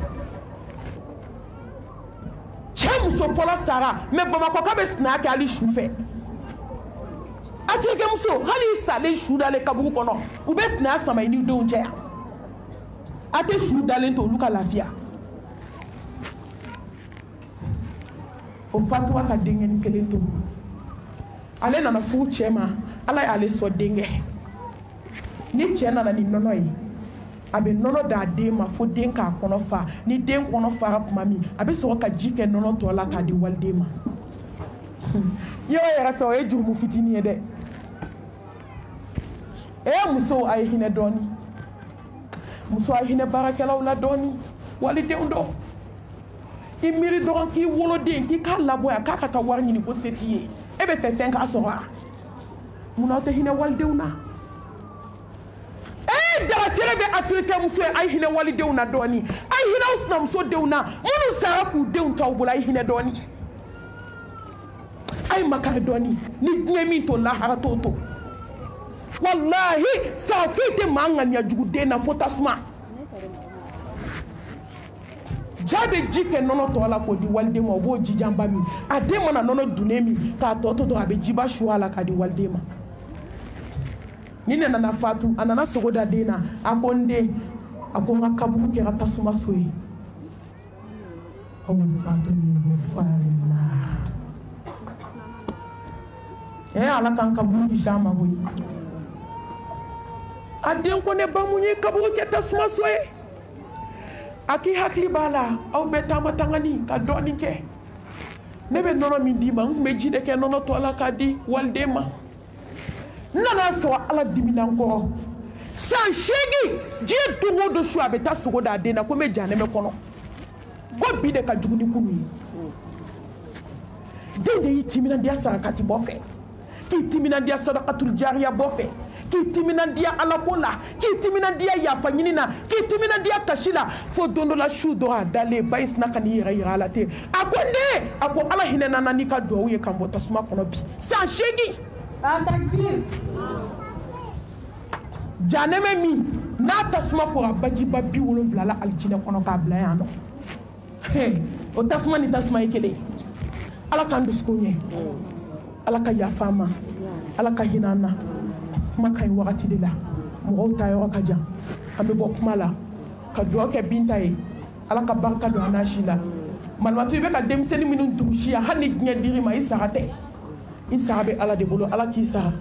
cɛ muso fɔlɔ sara mais Bamakɔ k'a bɛ sinaya kɛ hali su fɛ Africain muso hali i salen su dalen kaburu kɔnɔ u bɛ sinaya sama i ni denw cɛ yan a tɛ su dalen to olu ka lafiya o fatura ka denkɛnin kelen to ale nana furu cɛ ma ala y'ale sɔn denkɛ ni cɛ nana ni nɔnɔ ye a bɛ nɔnɔ d'a den ma fo den k'a kɔnɔ fa ni den kɔnɔ fara tuma min a bɛ sɔrɔ ka ji kɛ nɔnɔ tɔ la k'a di waliden ma yɔrɔ yɛrɛ fɛ o ye jurumu fitinin ye dɛ musow a ye hinɛ dɔɔni muso a ye hinɛ baarakɛlaw la dɔɔni walidenw dɔ i miiri dɔrɔn k'i woloden k'i k'a labɔ yan k'a ka taa wari ɲini ko se t'i ye e bɛ fɛ fɛn k'a sɔrɔ wa munna aw tɛ hinɛ walidenw na dagasere bɛ afirikɛn muso ye a ye hinɛ walidenw na dɔɔni a ye hinɛ aw sinamusodenw na minnu sara k'u denw to aw bolo a ye hinɛ dɔɔni a ye makari dɔɔni ni diɲɛ min to lahara t'o to walahi san foyi tɛ maa ŋaniya jugu den na fo tasuma ja bɛ ji kɛ nɔnɔ tɔ la k'o di waliden ma o b'o jijanba min a den mana nɔnɔ dunnen min k'a tɔ to dɔrɔn a bɛ jiba su a la k'a di waliden ma ni ne nana fatu a nana sogo da den na a ko n den a ko n ka kaburu kɛra tasuma so ye aw fatu ni farila ala k'an kaburu kisi a ma koyi a den ko ne ba mun ye kaburu kɛ tasuma so ye a k'i hakili b'a la aw bɛ taama tangani ka dɔɔni kɛ ne bɛ nɔnɔ min d'i ma n tun bɛ ji de kɛ nɔnɔ tɔ la k'a di waliden ma n nana sɔrɔ ala dimina n kɔrɔ san 8 diɲɛ don o don su a bɛ taa sogo d'a den na ko n bɛ janɛmɛ kɔnɔ ko bi de ka jugu ni kunu ye den de y'i timinandiya sarakati bɔ fɛ k'i timinandiya sadakatul jariya bɔ fɛ k'i timinandiya alako la k'i timinandiya yafa ɲini na k'i timinandiya kasi la fo don dɔ la su dɔ a dalen ba in sina ka n'i yɛrɛ yira a la ten a ko ne a ko ala hinɛ nana n'i ka duwawu ye ka n bɔ tasuma kɔnɔ bi san 8 janɛmɛ min n'a tasuma kora bajiba 70 la alijinɛ kɔnɔ k'a bila yan nɔ o tasuma ni tasuma ye kelen ala k'an dusukun ɲɛ ala ka yafa an ma ala ka hinɛ an na kuma ka ɲi wagati de la mɔgɔw ta yɔrɔ ka jan an bɛ bɔ kuma la ka duwawu kɛ Binta ye ala ka barika don a n'a si la malimatu i bɛ ka denmisɛnnin minnu tugu si yan hali ni diɲɛ dir'i ma i sara tɛ i sara bɛ ala de bolo ala k'i sara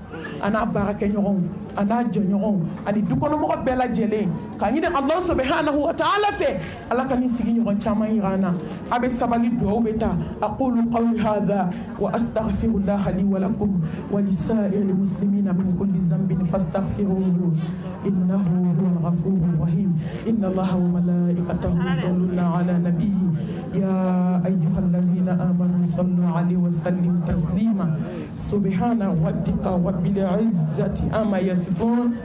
a n'a baarakɛɲɔgɔnw a n'a jɛɲɔgɔnw ani dukɔnɔmɔgɔ bɛɛ lajɛlen k'a ɲini Allah subhanahu wa ta'ala fɛ ala ka nin sigiɲɔgɔn caman yira an na a bɛ sabali duwawu bɛ taa aqulu qawli hadha wa astaghfirullaha li wa lakum wa lisa'iril muslimina min kulli dhanbin fastaghfiruhu innahu huwal ghafurur rahim inna allaha wa malaikatahu yusalluna ala nabiyyi ya ayyuhallazina amanu sallu alayhi wa sallimu taslima subhana rabbika rabbil izzati amma yasifun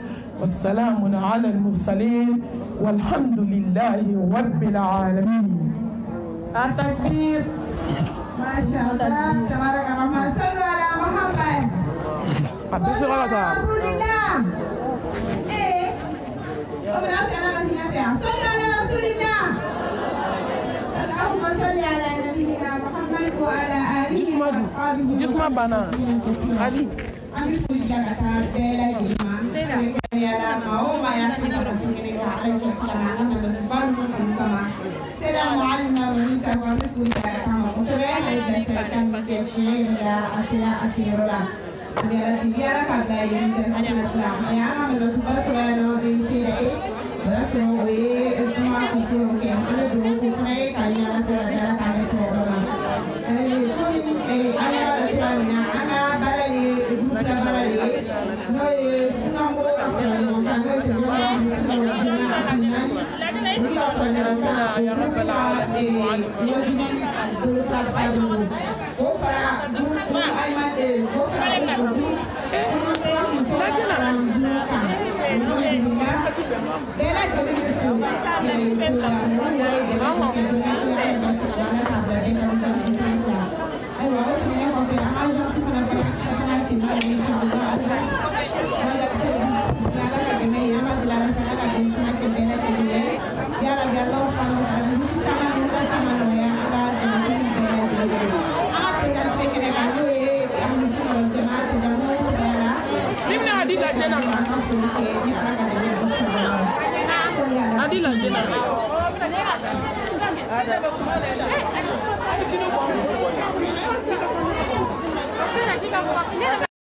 والسلام على المرسلين والحمد لله رب العالمين. التكبير. ما شاء الله تبارك الرحمن صلوا على محمد. صلوا على رسول الله. صلوا على رسول الله. اللهم صل على نبينا محمد وعلى آله وأصحابه. جسم بنا. علي. يا رب العالمين Adila